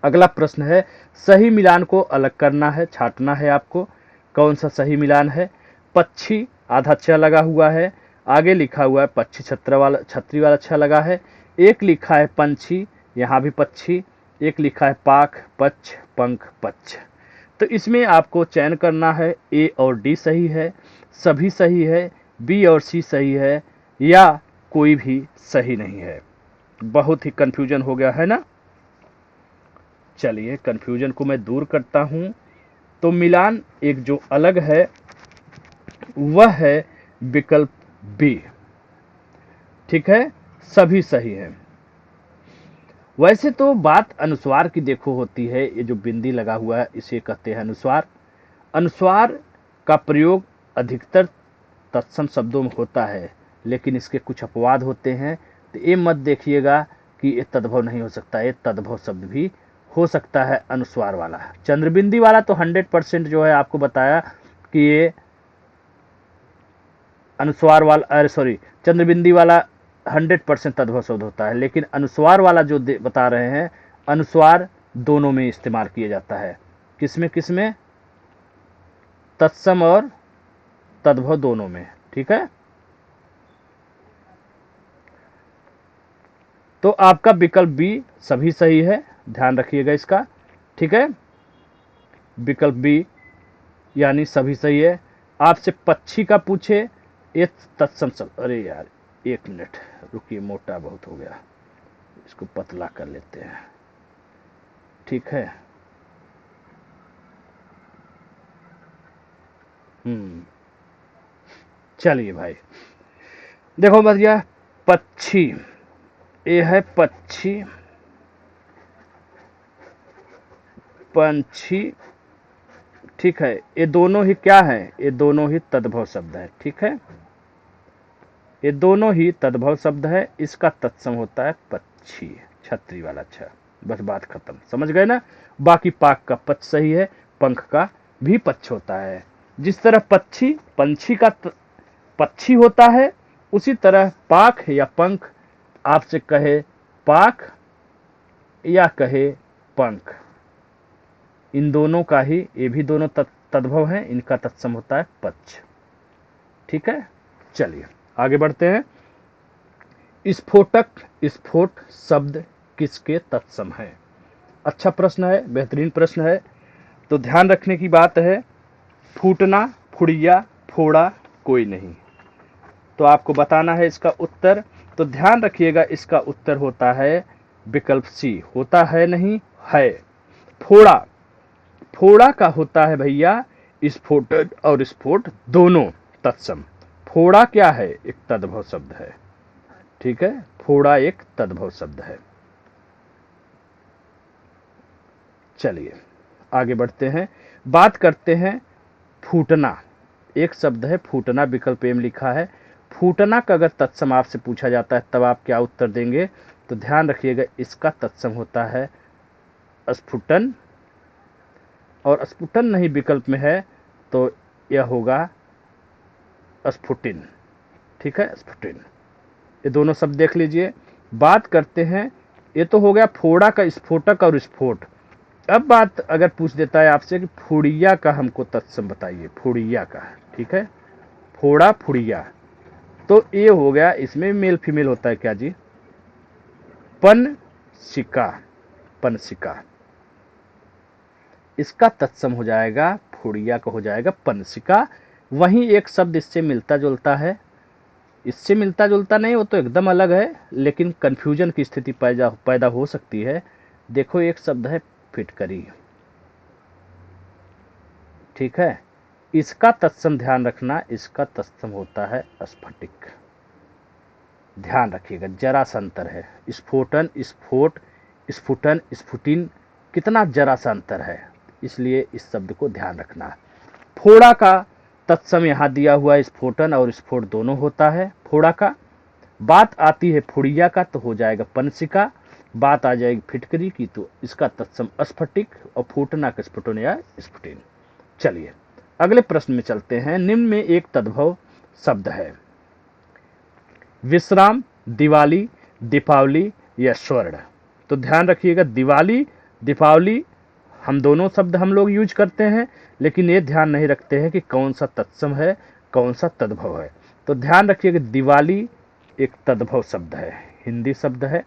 अगला प्रश्न है, सही मिलान को अलग करना है, छांटना है आपको। कौन सा सही मिलान है? पक्षी आधा छ लगा हुआ है, आगे लिखा हुआ है पक्षी छतरी वाला छ लगा है। एक लिखा है पंछी, यहाँ भी पक्षी। एक लिखा है पाख, पक्ष, पंख, पक्ष। तो इसमें आपको चयन करना है, ए और डी सही है, सभी सही है, बी और सी सही है, या कोई भी सही नहीं है। बहुत ही कंफ्यूजन हो गया है ना? चलिए, कंफ्यूजन को मैं दूर करता हूं। तो मिलान एक जो अलग है वह है विकल्प बी। ठीक है, सभी सही है। वैसे तो बात अनुस्वार की देखो होती है, ये जो बिंदी लगा हुआ है इसे कहते हैं अनुस्वार। अनुस्वार का प्रयोग अधिकतर तत्सम शब्दों में होता है, लेकिन इसके कुछ अपवाद होते हैं। तो ये मत देखिएगा कि ये तद्भव नहीं हो सकता, ये तद्भव शब्द भी हो सकता है अनुस्वार वाला। चंद्रबिंदी वाला तो 100% जो है आपको बताया कि ये अनुस्वार वाला, अरे सॉरी, चंद्रबिंदी वाला 100% तद्भव शब्द होता है, लेकिन अनुस्वार वाला जो बता रहे हैं, अनुस्वार दोनों में इस्तेमाल किया जाता है। किसमें किसमें? तत्सम और तद्भव दोनों में। ठीक है, तो आपका विकल्प बी सभी सही है, ध्यान रखिएगा इसका। ठीक है, विकल्प बी यानी सभी सही है। आपसे पक्षी का पूछे, ये तत्सम शब्द, अरे यार 1 मिनट रुकिए, मोटा बहुत हो गया, इसको पतला कर लेते हैं। ठीक है, चलिए भाई, देखो भैया, पक्षी, ये है पक्षी, पंछी। ठीक है, ये दोनों ही क्या है? ये दोनों ही तद्भव शब्द है। ठीक है, ये दोनों ही तद्भव शब्द है। इसका तत्सम होता है पक्षी, छतरी वाला छ। बस बात खत्म, समझ गए ना? बाकी पाक का पक्ष सही है, पंख का भी पक्ष होता है। जिस तरह पक्षी पंछी का पक्षी होता है, उसी तरह पाख या पंख, आपसे कहे पाख या कहे पंख, इन दोनों का ही, ये भी दोनों तद्भव हैं, इनका तत्सम होता है पक्ष। ठीक है, चलिए आगे बढ़ते हैं। स्फोटक, स्फोट शब्द किसके तत्सम है? अच्छा प्रश्न है, बेहतरीन प्रश्न है। तो ध्यान रखने की बात है, फूटना, फुड़िया, फोड़ा कोई नहीं। तो आपको बताना है इसका उत्तर। तो ध्यान रखिएगा, इसका उत्तर होता है विकल्प सी। होता है नहीं, है। फोड़ा, फोड़ा का होता है भैया स्फोटक और स्फोट दोनों तत्सम। फोड़ा क्या है? एक तद्भव शब्द है। ठीक है, फोड़ा एक तद्भव शब्द है। चलिए आगे बढ़ते हैं, बात करते हैं फूटना। एक शब्द है फूटना, विकल्प एम लिखा है। फूटना का अगर तत्सम आपसे पूछा जाता है तब आप क्या उत्तर देंगे? तो ध्यान रखिएगा, इसका तत्सम होता है स्फुटन, और स्फुटन नहीं विकल्प में है तो यह होगा स्फुटिन। ठीक है, स्फुटिन। ये दोनों शब्द देख लीजिए। बात करते हैं, ये तो हो गया फोड़ा का स्फोटक और स्फोट। अब बात अगर पूछ देता है आपसे कि फुड़िया का हमको तत्सम बताइए, फुड़िया का। ठीक है, फोड़ा फुड़िया, तो ये हो गया, इसमें मेल फीमेल होता है क्या जी? पन सिका, पनसिका। इसका तत्सम हो जाएगा, फुड़िया का हो जाएगा पनसिका। वहीं एक शब्द इससे मिलता जुलता है, इससे मिलता जुलता नहीं, वो तो एकदम अलग है, लेकिन कंफ्यूजन की स्थिति पैदा हो सकती है। देखो, एक शब्द है फिटकरी। ठीक है, इसका तत्सम ध्यान रखना, इसका तत्सम होता है स्फटिक। ध्यान रखिएगा, जरा सा अंतर है। स्फोटन, स्फोट, स्फुटन, स्फुटिन, कितना जरा सा अंतर है, इसलिए इस शब्द को ध्यान रखना। फोड़ा का तत्सम यहाँ दिया हुआ है, स्फोटन और स्फोट दोनों होता है फोड़ा का। बात आती है फुड़िया का तो हो जाएगा पंसिका। बात आ जाएगी फिटकरी की तो इसका तत्सम स्फटिक, और फूटना का स्फुटन या स्फुटिन। चलिए अगले प्रश्न में चलते हैं। निम्न में एक तद्भव शब्द है, विश्राम, दिवाली, दीपावली या स्वर्ण। तो ध्यान रखिएगा, दिवाली, दीपावली हम दोनों शब्द हम लोग यूज करते हैं, लेकिन ये ध्यान नहीं रखते हैं कि कौन सा तत्सम है, कौन सा तद्भव है। तो ध्यान रखिएगा, दिवाली एक तद्भव शब्द है, हिंदी शब्द है।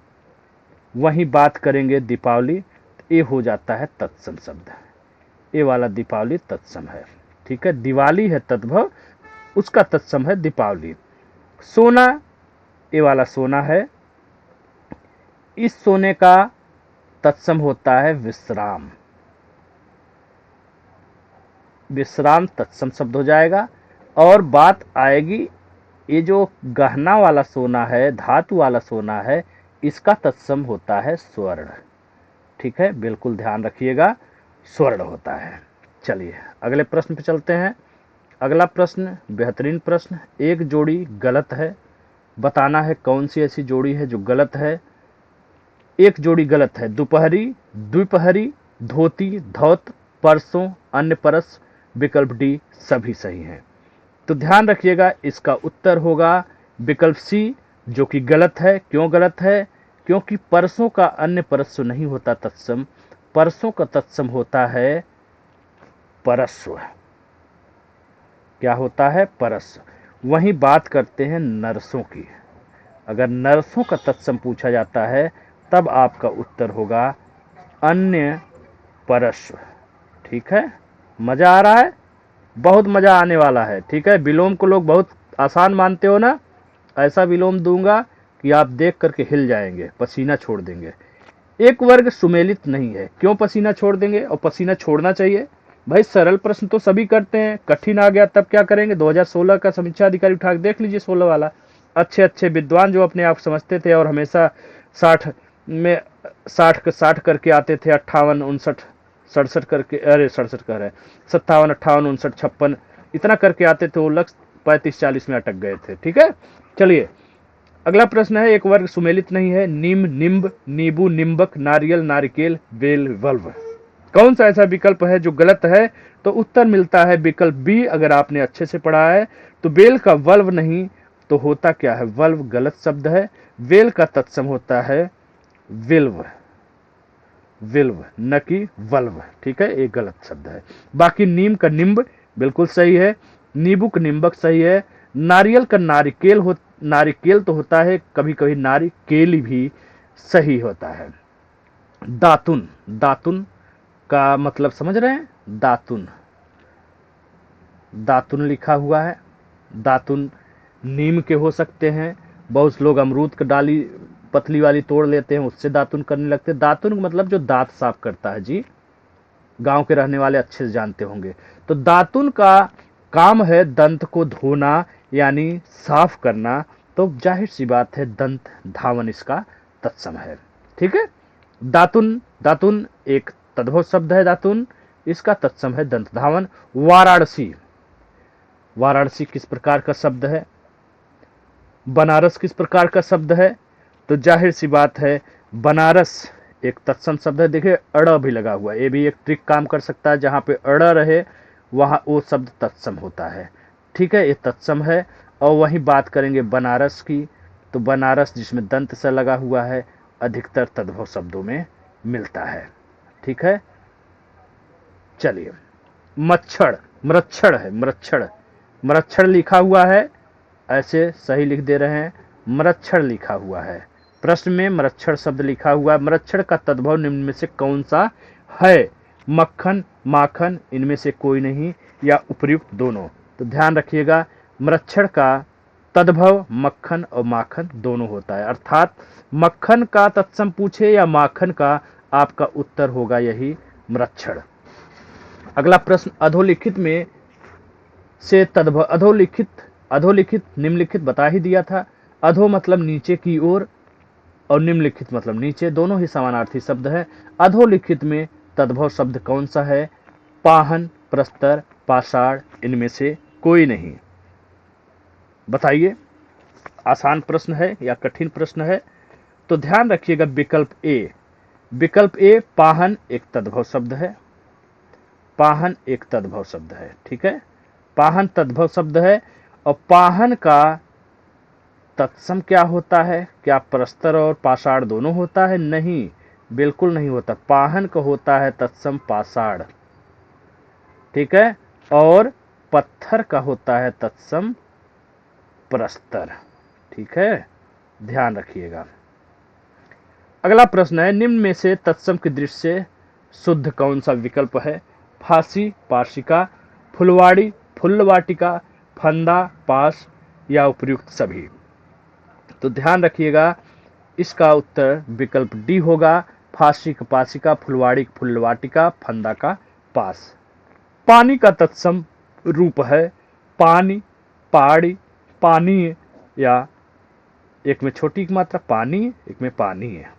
वहीं बात करेंगे दीपावली, तो ये हो जाता है तत्सम शब्द। ये वाला दीपावली तत्सम है। ठीक है, दिवाली है तद्भव, उसका तत्सम है दीपावली। सोना, ये वाला सोना है, इस सोने का तत्सम होता है विश्राम। विश्राम तत्सम शब्द हो जाएगा। और बात आएगी, ये जो गहना वाला सोना है, धातु वाला सोना है, इसका तत्सम होता है स्वर्ण। ठीक है, बिल्कुल ध्यान रखिएगा, स्वर्ण होता है। चलिए अगले प्रश्न पे चलते हैं। अगला प्रश्न बेहतरीन प्रश्न, एक जोड़ी गलत है, बताना है कौन सी ऐसी जोड़ी है जो गलत है। एक जोड़ी गलत है, दोपहरी, द्विपहरी, धोती, धौत, परसों, अन्य परस, विकल्प डी सभी सही हैं। तो ध्यान रखिएगा, इसका उत्तर होगा विकल्प सी, जो कि गलत है। क्यों गलत है? क्योंकि परसों का अन्य परस्व नहीं होता तत्सम, परसों का तत्सम होता है परस्व। क्या होता है? परस्व। वहीं बात करते हैं नरसों की। अगर नरसों का तत्सम पूछा जाता है तब आपका उत्तर होगा अन्य परस्व। ठीक है, मजा आ रहा है? बहुत मजा आने वाला है। ठीक है, विलोम को लोग बहुत आसान मानते हो ना, ऐसा विलोम दूंगा कि आप देख करके हिल जाएंगे, पसीना छोड़ देंगे। एक वर्ग सुमेलित नहीं है, क्यों पसीना छोड़ देंगे? और पसीना छोड़ना चाहिए भाई। सरल प्रश्न तो सभी करते हैं, कठिन आ गया तब क्या करेंगे? 2016 का समीक्षा अधिकारी उठा के देख लीजिए, 16 वाला। अच्छे अच्छे विद्वान जो अपने आप समझते थे और हमेशा 60 में 60 करके आते थे, 58 59 67 करके, अरे 67 कह रहे हैं, 57 58 59 56 इतना करके आते थे, वो लक्ष्य 35 40 में अटक गए थे। ठीक है, चलिए अगला प्रश्न है, एक वर्ग सुमेलित नहीं है। नीम, निम्ब, नींबू, निम्बक, नारियल, नारिकेल, बेल, वल्व। कौन सा ऐसा विकल्प है जो गलत है? तो उत्तर मिलता है विकल्प बी। अगर आपने अच्छे से पढ़ा है तो बेल का वल्व नहीं तो होता क्या है? वल्व गलत शब्द है। बेल का तत्सम होता है विल्व, विल्व न कि वल्व। ठीक है, एक गलत शब्द है। बाकी नीम का निम्ब बिल्कुल सही है, नींबू का निम्बक सही है, नारियल का नारिकेल नारिकेल तो होता है, कभी कभी नारिकेल भी सही होता है। दातुन, दातुन का मतलब समझ रहे हैं? दातुन, दातुन लिखा हुआ है। दातुन नीम के हो सकते हैं, बहुत लोग अमरूद की डाली पतली वाली तोड़ लेते हैं, उससे दातुन करने लगते हैं। दातुन का मतलब जो दांत साफ करता है जी, गांव के रहने वाले अच्छे से जानते होंगे। तो दातुन का काम है दंत को धोना यानी साफ करना, तो जाहिर सी बात है दंत धावन इसका तत्सम है। ठीक है, दातुन, दातुन एक तद्भव शब्द है। दातुन इसका तत्सम है दंत धावन। वाराणसी, वाराणसी किस प्रकार का शब्द है? बनारस किस प्रकार का शब्द है? तो जाहिर सी बात है बनारस एक तत्सम शब्द है। देखिए अड़ भी लगा हुआ है, ये भी एक ट्रिक काम कर सकता है, जहां पे अड़ रहे वहां वो शब्द तत्सम होता है। ठीक है, ये तत्सम है। और वही बात करेंगे बनारस की, तो बनारस जिसमें दंत से लगा हुआ है अधिकतर तद्भव शब्दों में मिलता है। ठीक है, चलिए मच्छर, मृच्छर है, मृच्छर, मृच्छर लिखा हुआ है, ऐसे सही लिख दे रहे हैं, मृच्छर लिखा हुआ है। प्रश्न में मृच्छर शब्द लिखा हुआ है। मृच्छर का तद्भव निम्न में से कौन सा है? मक्खन, माखन, इनमें से कोई नहीं, या उपर्युक्त दोनों। तो ध्यान रखिएगा, मृच्छर का तद्भव मक्खन और माखन दोनों होता है, अर्थात मक्खन का तत्सम पूछे या माखन का, आपका उत्तर होगा यही मृच्छर। अगला प्रश्न, अधोलिखित में से तद्भव, अधोलिखित, अधोलिखित निम्नलिखित बता ही दिया था। अधो मतलब नीचे की ओर और निम्नलिखित मतलब नीचे, दोनों ही समानार्थी शब्द है। अधोलिखित में तद्भव शब्द कौन सा है? पाहन, प्रस्तर, पाषाण, इनमें से कोई नहीं। बताइए, आसान प्रश्न है या कठिन प्रश्न है? तो ध्यान रखिएगा विकल्प ए, विकल्प ए पाहन एक तद्भव शब्द है, पाहन एक तद्भव शब्द है। ठीक है, पाहन तद्भव शब्द है। और पाहन का तत्सम क्या होता है? क्या प्रस्तर और पाषाण दोनों होता है? नहीं, बिल्कुल नहीं होता। पाहन का होता है तत्सम पाषाण। ठीक है, और पत्थर का होता है तत्सम प्रस्तर। ठीक है, ध्यान रखिएगा। अगला प्रश्न है, निम्न में से तत्सम की दृष्टि से शुद्ध कौन सा विकल्प है? फांसी, पार्शिका, फुलवाड़ी, फुल्लवाटिका, फंदा, पास, या उपयुक्त सभी। तो ध्यान रखिएगा, इसका उत्तर विकल्प डी होगा, फांसी का पासिका, फुलवाड़ी फुल्लवाटिका, फंदा का पास। पानी का तत्सम रूप है पानी, पहाड़ी, पानी, या एक में छोटी की मात्रा पानी, एक में पानी है।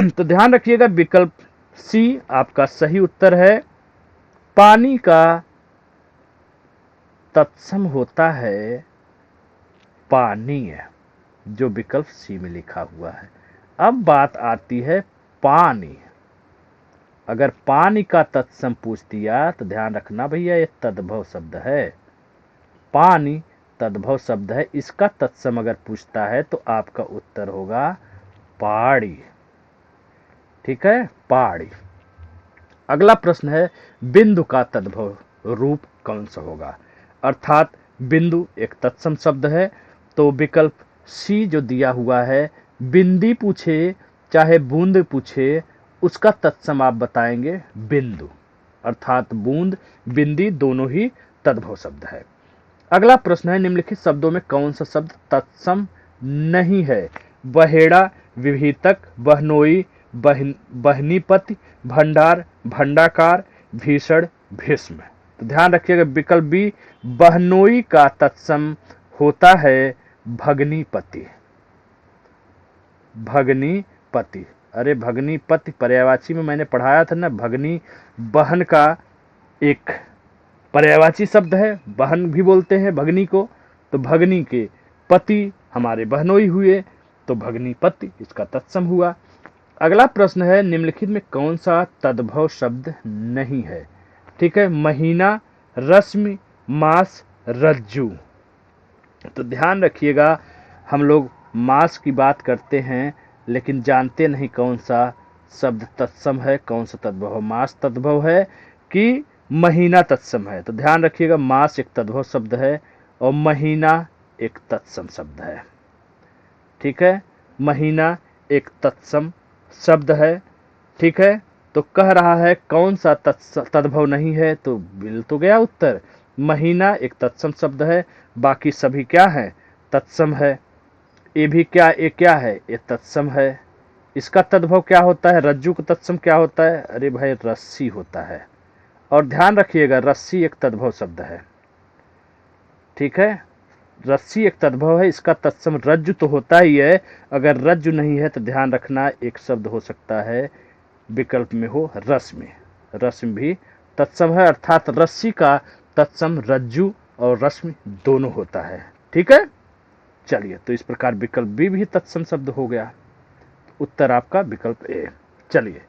तो ध्यान रखिएगा विकल्प सी आपका सही उत्तर है। पानी का तत्सम होता है पानी है, जो विकल्प सी में लिखा हुआ है। अब बात आती है पानी। अगर पानी का तत्सम पूछ दिया तो ध्यान रखना भैया, ये तद्भव शब्द है। पानी तद्भव शब्द है, इसका तत्सम अगर पूछता है तो आपका उत्तर होगा पहाड़ी। ठीक है, पहाड़ी। अगला प्रश्न है बिंदु का तद्भव रूप कौन सा होगा, अर्थात बिंदु एक तत्सम शब्द है, तो विकल्प सी जो दिया हुआ है, बिंदी पूछे चाहे बूंद पूछे, उसका तत्सम आप बताएंगे बिंदु, अर्थात बूंद बिंदी दोनों ही तद्भव शब्द है। अगला प्रश्न है निम्नलिखित शब्दों में कौन सा शब्द तत्सम नहीं है, बहेड़ा, विभीतक, बहनोई, बहनीपति, भंडार, भंडाकार, भीषण, भीष्म। तो ध्यान रखिएगा विकल्प बी बहनोई का तत्सम होता है भगनीपति। भगनीपति, अरे भगनीपति पर्यायवाची में मैंने पढ़ाया था ना, भगनी बहन का एक पर्यायवाची शब्द है, बहन भी बोलते हैं भगनी को, तो भगनी के पति हमारे बहनोई हुए, तो भगनीपति इसका तत्सम हुआ। अगला प्रश्न है निम्नलिखित में कौन सा तद्भव शब्द नहीं है, ठीक है, महीना, रश्मि, मास, रज्जु। तो ध्यान रखिएगा हम लोग मास की बात करते हैं लेकिन जानते नहीं कौन सा शब्द तत्सम है, कौन सा तद्भव। मास तद्भव है कि महीना तत्सम है, तो ध्यान रखिएगा मास एक तद्भव शब्द है और महीना एक तत्सम शब्द है। ठीक है, महीना एक तत्सम शब्द है। ठीक है, तो कह रहा है कौन सा तद्भव नहीं है, तो मिल तो गया उत्तर, महीना एक तत्सम शब्द है, बाकी सभी क्या है, तत्सम है। ये भी क्या, ये क्या है, ये तत्सम है। इसका तद्भव क्या होता है, रज्जु का तत्सम क्या होता है, अरे भाई रस्सी होता है। और ध्यान रखिएगा रस्सी एक तद्भव शब्द है। ठीक है, रस्सी एक तद्भव है, इसका तत्सम रज्जु तो होता ही है, अगर रज्जु नहीं है तो ध्यान रखना एक शब्द हो सकता है विकल्प में हो रश्मि, रश्मि भी तत्सम है, अर्थात रस्सी का तत्सम रज्जु और रश्मि दोनों होता है। ठीक है, चलिए तो इस प्रकार विकल्प बी भी तत्सम शब्द हो गया, उत्तर आपका विकल्प ए। चलिए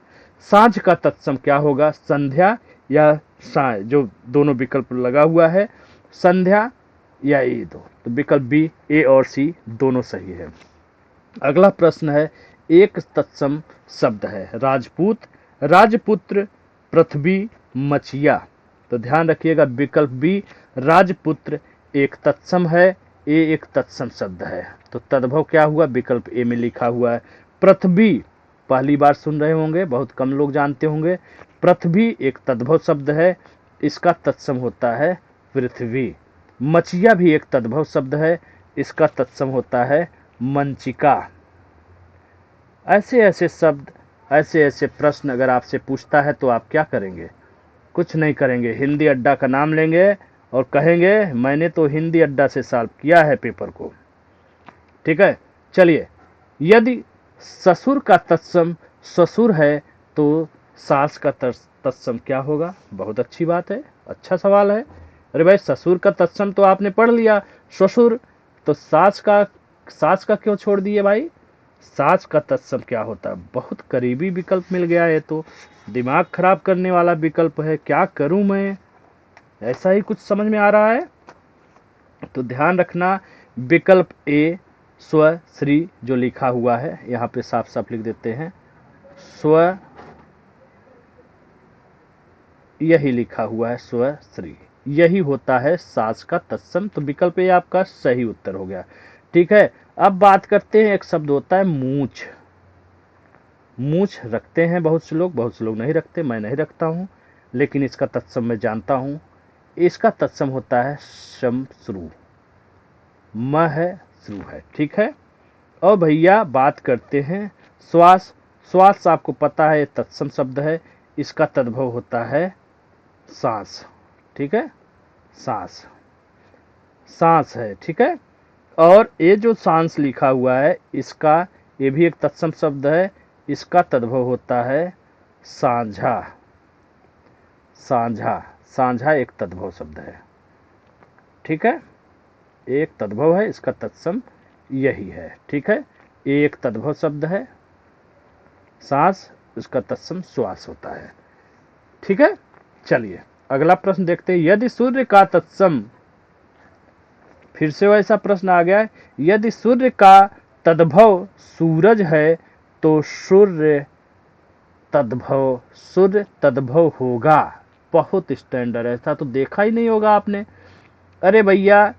सांझ का तत्सम क्या होगा, संध्या या साय, जो दोनों विकल्प लगा हुआ है, संध्या या ये दो, तो विकल्प बी, ए और सी दोनों सही है। अगला प्रश्न है एक तत्सम शब्द है, राजपूत, राजपुत्र, पृथ्वी, मचिया। तो ध्यान रखिएगा विकल्प बी राजपुत्र एक तत्सम है, ए एक तत्सम शब्द है, तो तद्भव क्या हुआ, विकल्प ए में लिखा हुआ है पृथ्वी। पहली बार सुन रहे होंगे, बहुत कम लोग जानते होंगे, पृथ्वी एक तद्भव शब्द है, इसका तत्सम होता है पृथ्वी। मचिया भी एक तद्भव शब्द है, इसका तत्सम होता है मंचिका। ऐसे ऐसे शब्द, ऐसे ऐसे प्रश्न अगर आपसे पूछता है तो आप क्या करेंगे, कुछ नहीं करेंगे, हिंदी अड्डा का नाम लेंगे और कहेंगे मैंने तो हिंदी अड्डा से सॉल्व किया है पेपर को। ठीक है, चलिए यदि ससुर का तत्सम ससुर है तो सास का तत्सम क्या होगा, बहुत अच्छी बात है, अच्छा सवाल है। अरे भाई ससुर का तत्सम तो आपने पढ़ लिया, ससुर, तो सास का क्यों छोड़ दिए भाई, सास का तत्सम क्या होता है, बहुत करीबी विकल्प मिल गया है, तो दिमाग खराब करने वाला विकल्प है, क्या करूं मैं, ऐसा ही कुछ समझ में आ रहा है। तो ध्यान रखना विकल्प ए स्व श्री जो लिखा हुआ है, यहाँ पे साफ साफ लिख देते हैं स्व, यही लिखा हुआ है स्व श्री, यही होता है सास का तत्सम, तो विकल्प ए आपका सही उत्तर हो गया। ठीक है, अब बात करते हैं एक शब्द होता है मूछ। मूछ रखते हैं बहुत से लोग नहीं रखते, मैं नहीं रखता हूं, लेकिन इसका तत्सम मैं जानता हूं, इसका तत्सम होता है शमश्रु, म है श्रु है। ठीक है, और भैया बात करते हैं श्वास। श्वास आपको पता है तत्सम शब्द है, इसका तद्भव होता है सांस। ठीक है, सांस, सांस है। ठीक है, और ये जो सांस लिखा हुआ है इसका, ये भी एक तत्सम शब्द है, इसका तद्भव होता है सांझा। सांझा, सांझा एक तद्भव शब्द है। ठीक है, एक तद्भव है, इसका तत्सम यही है। ठीक है, एक तद्भव शब्द है सांस, इसका तत्सम श्वास होता है। ठीक है, चलिए अगला प्रश्न देखते हैं, यदि सूर्य का तत्सम फिर से वैसा प्रश्न आ गया है, यदि सूर्य का तद्भव सूरज है तो सूर्य तद्भव होगा। बहुत स्टैंडर्ड है, ऐसा तो देखा ही नहीं होगा आपने। अरे भैया,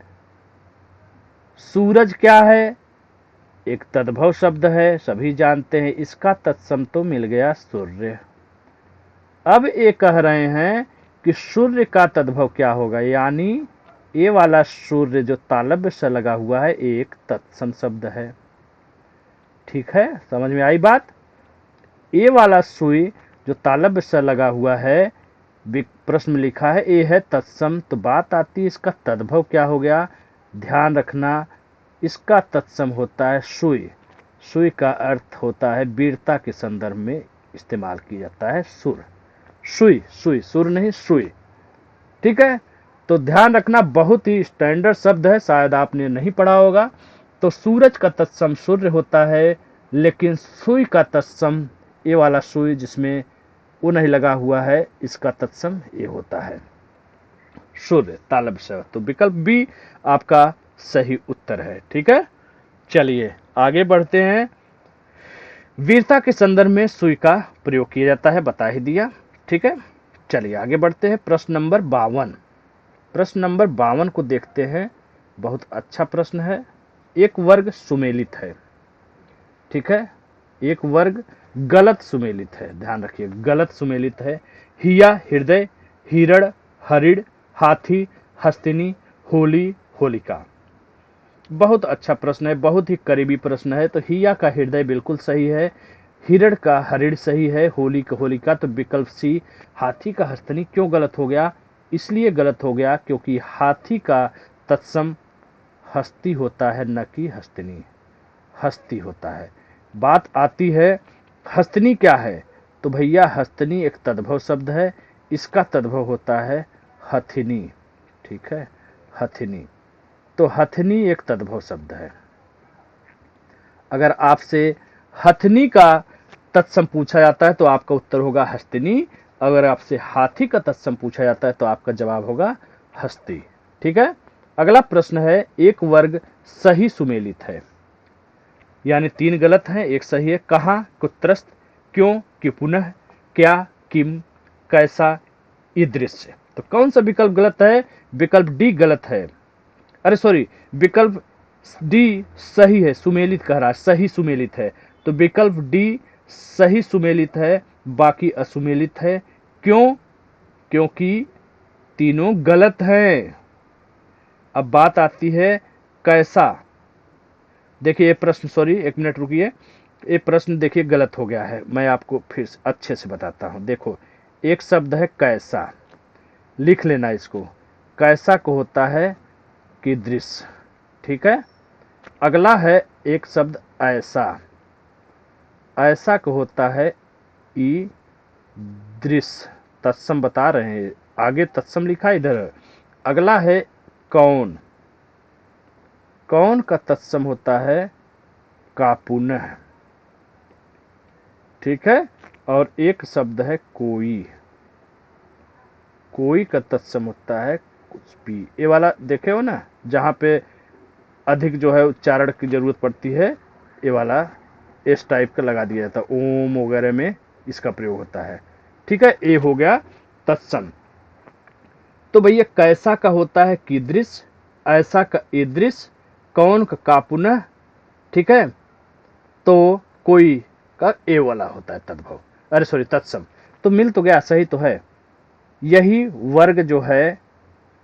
सूरज क्या है? एक तद्भव शब्द है, सभी जानते हैं, इसका तत्सम तो मिल गया सूर्य। अब ये कह रहे हैं कि सूर्य का तद्भव क्या होगा, यानी ये वाला सूर्य जो तालव्य से लगा हुआ है एक तत्सम शब्द है। ठीक है, समझ में आई बात? ये वाला सुई जो तालव्य से लगा हुआ है, प्रश्न में लिखा है ये है तत्सम। तो बात आती है इसका तद्भव क्या हो गया। ध्यान रखना, इसका तत्सम होता है सुई। सुई का अर्थ होता है वीरता के संदर्भ में इस्तेमाल किया जाता है सुर। सुई, सुई, सुर नहीं, सुई। ठीक है, तो ध्यान रखना, बहुत ही स्टैंडर्ड शब्द है, शायद आपने नहीं पढ़ा होगा। तो सूरज का तत्सम सूर्य होता है, लेकिन सुई का तत्सम, ये वाला सुई जिसमें वो नहीं लगा हुआ है, इसका तत्सम ये होता है सूर्य, तालव्य से। तो विकल्प बी आपका सही उत्तर है। ठीक है, चलिए आगे बढ़ते हैं। वीरता के संदर्भ में सुई का प्रयोग किया जाता है, बता ही दिया। ठीक है, चलिए आगे बढ़ते हैं। प्रश्न नंबर 52। प्रश्न नंबर 52 को देखते हैं। बहुत अच्छा प्रश्न है। एक वर्ग सुमेलित है। ठीक है, एक वर्ग गलत सुमेलित है, ध्यान रखिए, गलत सुमेलित है। हिया, हृदय, हिरण, हरिण, हाथी, हस्तिनी, होली, होलिका। बहुत अच्छा प्रश्न है, बहुत ही करीबी प्रश्न है। तो हिया का हृदय बिल्कुल सही है, हिरण का हरिण सही है, होली का होलिका। तो विकल्प सी हाथी का हस्तिनी क्यों गलत हो गया? इसलिए गलत हो गया क्योंकि हाथी का तत्सम हस्ती होता है, न कि हस्तिनी। हस्ती होता है। बात आती है हस्तिनी क्या है? तो भैया हस्तिनी एक तद्भव शब्द है, इसका तद्भव होता है हथिनी। ठीक है, हथिनी। तो हथिनी एक तद्भव शब्द है। अगर आपसे हथिनी का तत्सम पूछा जाता है तो आपका उत्तर होगा हस्तिनी। अगर आपसे हाथी का तत्सम पूछा जाता है तो आपका जवाब होगा हस्ती। ठीक है, अगला प्रश्न है, एक वर्ग सही सुमेलित है, यानी 3 गलत हैं, एक सही है। कहाँ, कुत्रस्त, क्यों, कि पुनः, क्या, किम, कैसा, ईदृश। तो कौन सा विकल्प गलत है? विकल्प डी गलत है। अरे सॉरी, विकल्प डी सही है, सुमेलित कह रहा है, सही सुमेलित है। तो विकल्प डी सही सुमेलित है, बाकी असुमेलित है। क्यों? क्योंकि तीनों गलत हैं। अब बात आती है कैसा। देखिए ये प्रश्न, सॉरी एक मिनट रुकिए, ये प्रश्न देखिए गलत हो गया है, मैं आपको फिर अच्छे से बताता हूं। देखो, एक शब्द है कैसा, लिख लेना इसको। कैसा को होता है कीदृश। ठीक है, अगला है एक शब्द ऐसा, ऐसा को होता है ईदृश। तत्सम बता रहे हैं, आगे तत्सम लिखा इधर। अगला है कौन, कौन का तत्सम होता है कापुनः। ठीक है, और एक शब्द है कोई, कोई का तत्सम होता है कुछ भी। ये वाला देखे हो ना, जहाँ पे अधिक जो है उच्चारण की जरूरत पड़ती है, ये वाला इस टाइप का लगा दिया जाता है, ओम वगैरह में इसका प्रयोग होता है। ठीक है, ये हो गया तत्सम। तो भैया कैसा का होता है कीदृश, ऐसा का ईदृश, कौन का कापुनः। ठीक है, तो कोई का ए वाला होता है तद्भव, अरे सॉरी तत्सम। तो मिल तो गया, सही तो है। यही वर्ग जो है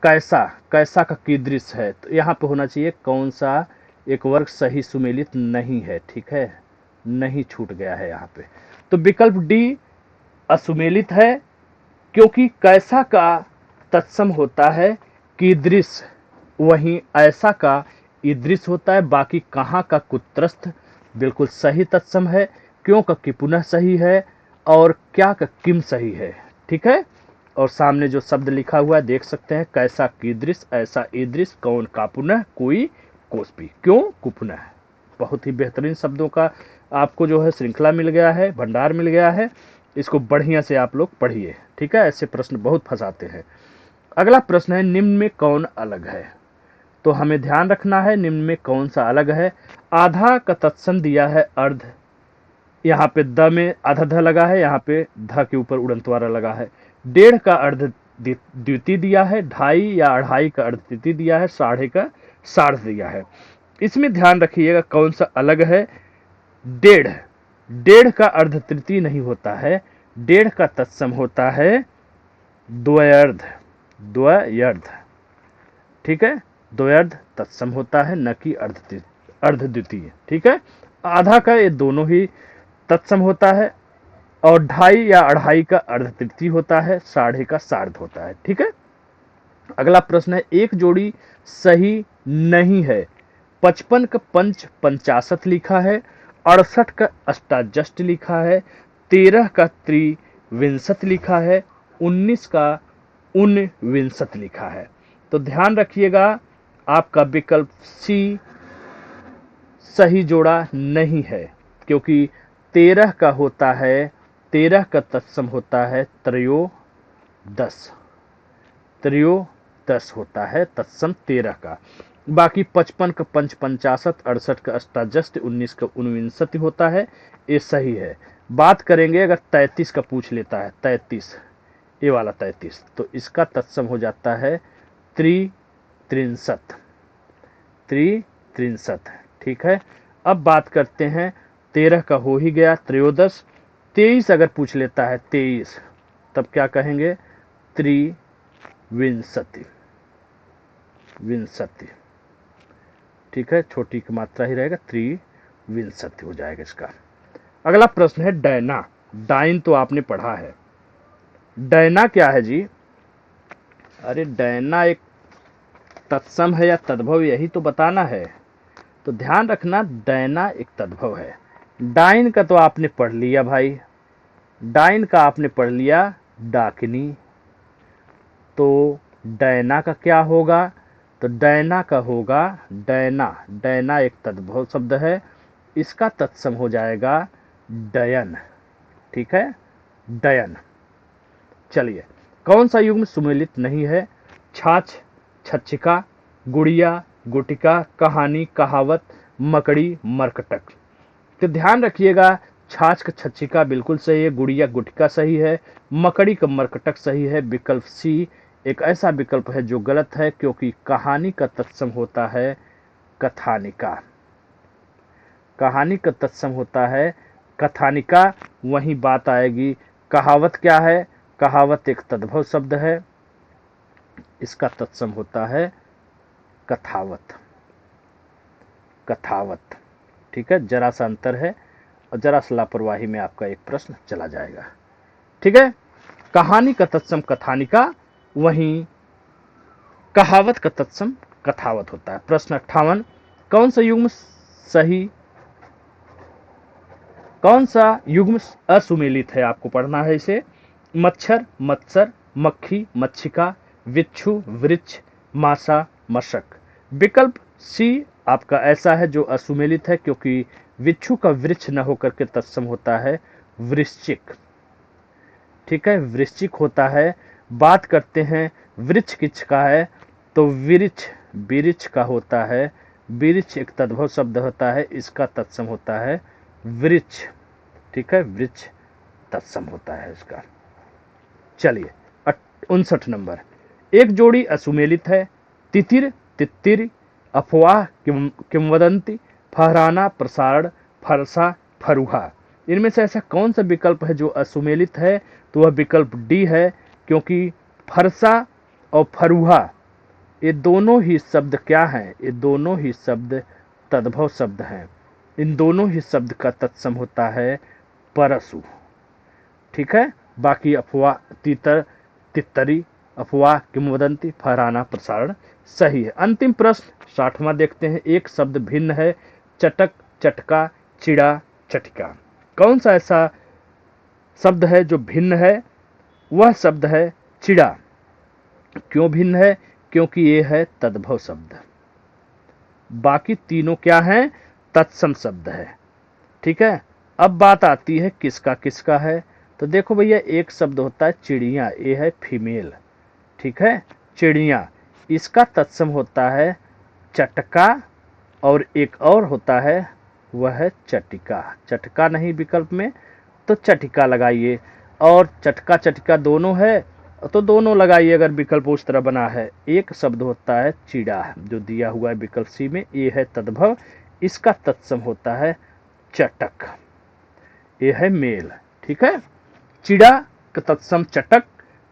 कैसा, कैसा का कीदृश है, तो यहाँ पे होना चाहिए कौन सा एक वर्ग सही सुमेलित नहीं है। ठीक है, नहीं, छूट गया है यहाँ पे। तो विकल्प डी असुमेलित है, क्योंकि कैसा का तत्सम होता है कीदृश, वहीं ऐसा का ईदृश होता है। बाकी कहाँ का कुत्रस्थ बिल्कुल सही तत्सम है, क्यों का कि पुनः सही है, और क्या का किम सही है। ठीक है, और सामने जो शब्द लिखा हुआ है देख सकते हैं, कैसा कीदृश, ऐसा ईदृश, कौन का पुनः, कोई कोस्पी, क्यों कुपुनः। बहुत ही बेहतरीन शब्दों का आपको जो है श्रृंखला मिल गया है, भंडार मिल गया है। इसको बढ़िया से आप लोग पढ़िए। ठीक है, ऐसे प्रश्न बहुत फंसाते हैं। अगला प्रश्न है, निम्न में कौन अलग है। तो हमें ध्यान रखना है निम्न में कौन सा अलग है। आधा का तत्सम दिया है अर्ध, यहाँ पे द में आधा ध लगा है, यहाँ पे ध के ऊपर उड़ंतवारा लगा है। डेढ़ का अर्ध द्वितीय दिया है, ढाई या अढ़ाई का अर्ध तृतीय दिया है, साढ़े का सार्ध दिया है। इसमें ध्यान रखिएगा कौन सा अलग है। डेढ़, डेढ़ का अर्ध तृतीय नहीं होता है, डेढ़ का तत्सम होता है द्वयर्ध, द्वयर्ध, ठीक है, द्वयर्ध तत्सम होता है, न कि अर्ध द्वितीय, ठीक है। आधा का ये दोनों ही तत्सम होता है, और ढाई या अढ़ाई का अर्ध तृतीय होता है, साढ़े का सार्ध होता है, ठीक है। अगला प्रश्न है, एक जोड़ी सही नहीं है। 55 का पंच पंचाशत लिखा है, 68 का अष्टाजष्ट लिखा है, 13 का त्रिविंशत लिखा है, 19 का उनविंशत लिखा है। तो ध्यान रखिएगा आपका विकल्प सी सही जोड़ा नहीं है, क्योंकि 13 का होता है, 13 का तत्सम होता है त्रयोदश, त्रयोदश होता है तत्सम 13 का। बाकी 55 का पंच पंचाशत, 68 का अष्टाजष्ट, 19 का उनविंशति होता है, ये सही है। बात करेंगे अगर 33 का पूछ लेता है, 33, ये वाला 33, तो इसका तत्सम हो जाता है त्रित्रिंशत, त्रित्रिंशत, ठीक है। अब बात करते हैं 13 का हो ही गया त्रयोदश। 23 अगर पूछ लेता है 23, तब क्या कहेंगे, त्रिविंशति, विंशति, ठीक है, छोटी की मात्रा ही रहेगा, त्रिविंशति हो जाएगा इसका। अगला प्रश्न है डैना। डाइन तो आपने पढ़ा है, डैना क्या है जी? अरे डैना एक तत्सम है या तद्भव, यही तो बताना है। तो ध्यान रखना डैना एक तद्भव है। डाइन का तो आपने पढ़ लिया भाई, डाइन का आपने पढ़ लिया डाकिनी। तो डैना का क्या होगा? तो डैना का होगा डैना, डैना एक तद्भव शब्द है, इसका तत्सम हो जाएगा डयन, ठीक है, डयन। चलिए, कौन सा युग्म सुमेलित नहीं है? छाछ, छच्छिका, गुड़िया, गुटिका, कहानी, कहावत, मकड़ी, मरकटक। तो ध्यान रखिएगा, छाछ का छच्छिका बिल्कुल सही है, गुड़िया गुटिका सही है, मकड़ी का मरकटक सही है। विकल्प सी एक ऐसा विकल्प है जो गलत है, क्योंकि कहानी का तत्सम होता है कथानिका, कहानी का तत्सम होता है कथानिका। वहीं बात आएगी कहावत क्या है? कहावत एक तद्भव शब्द है, इसका तत्सम होता है कथावत, कथावत, ठीक है। जरा सा अंतर है, और जरा सा लापरवाही में आपका एक प्रश्न चला जाएगा, ठीक है। कहानी का तत्सम कथानिका, वहीं कहावत का तत्सम कथावत होता है। प्रश्न 58, कौन सा युग्म सही, कौन सा युग्म असुमेलित है? आपको पढ़ना है इसे। मच्छर, मत्सर, मक्खी, मच्छिका, विच्छू, वृक्ष, मासा, मशक। विकल्प सी आपका ऐसा है जो असुमेलित है, क्योंकि विच्छू का वृक्ष न होकर के तत्सम होता है वृश्चिक, ठीक है, वृश्चिक होता है। बात करते हैं वृक्ष किसका है? तो वृक्ष वृक्ष का होता है, वृक्ष एक तद्भव शब्द होता है, इसका तत्सम होता है वृक्ष, ठीक है, वृक्ष तत्सम होता है इसका। चलिए 59 नंबर, एक जोड़ी असुमेलित है। तितिर, तित्तिर, अफवाह, किंवदंती, फहराना, प्रसारण, फरसा, फरुहा। इनमें से ऐसा कौन सा विकल्प है जो असुमेलित है? तो वह विकल्प डी है, क्योंकि फरसा और फरुहा ये दोनों ही शब्द क्या हैं? ये दोनों ही शब्द तद्भव शब्द हैं। इन दोनों ही शब्द का तत्सम होता है परसु, ठीक है। बाकी अफवाह, तीतर, तितरी, अफवाह, किंवदंती, फहराना, प्रसारण सही है। अंतिम प्रश्न 60वां देखते हैं। एक शब्द भिन्न है। चटक, चटका, चिड़ा, चटिका। कौन सा ऐसा शब्द है जो भिन्न है? वह शब्द है चिड़ा। क्यों भिन्न है? क्योंकि ये है तद्भव शब्द, बाकी तीनों क्या हैं? तत्सम शब्द है, ठीक है। अब बात आती है किसका किसका है। तो देखो भैया, एक शब्द होता है चिड़िया, ये है फीमेल, ठीक है, चिड़िया, इसका तत्सम होता है चटका और एक और होता है वह है चटिका। चटका नहीं विकल्प में तो चटिका लगाइए, और चटका चटिका दोनों है तो दोनों लगाइए अगर विकल्प उस तरह बना है। एक शब्द होता है चिड़ा जो दिया हुआ है विकल्प सी में, ये है तद्भव, इसका तत्सम होता है चटक, ये है मेल। ठीक है, चिड़ा का तत्सम चटक,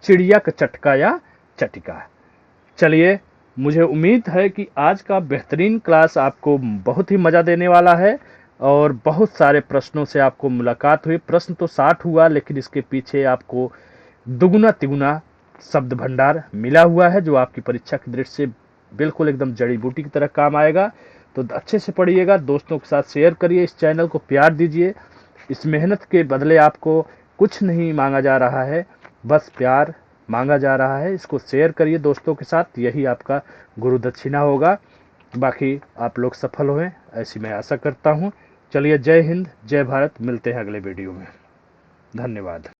चिड़िया का चटका या चटिका। चलिए, मुझे उम्मीद है कि आज का बेहतरीन क्लास आपको बहुत ही मज़ा देने वाला है और बहुत सारे प्रश्नों से आपको मुलाकात हुई। प्रश्न तो 60 हुआ, लेकिन इसके पीछे आपको दुगुना तिगुना शब्द भंडार मिला हुआ है जो आपकी परीक्षा की दृष्टि से बिल्कुल एकदम जड़ी बूटी की तरह काम आएगा। तो अच्छे से पढ़िएगा, दोस्तों के साथ शेयर करिए, इस चैनल को प्यार दीजिए। इस मेहनत के बदले आपको कुछ नहीं मांगा जा रहा है, बस प्यार मांगा जा रहा है। इसको शेयर करिए दोस्तों के साथ, यही आपका गुरु दक्षिणा होगा। बाकी आप लोग सफल हों ऐसी मैं आशा करता हूँ। चलिए, जय हिंद, जय भारत, मिलते हैं अगले वीडियो में। धन्यवाद।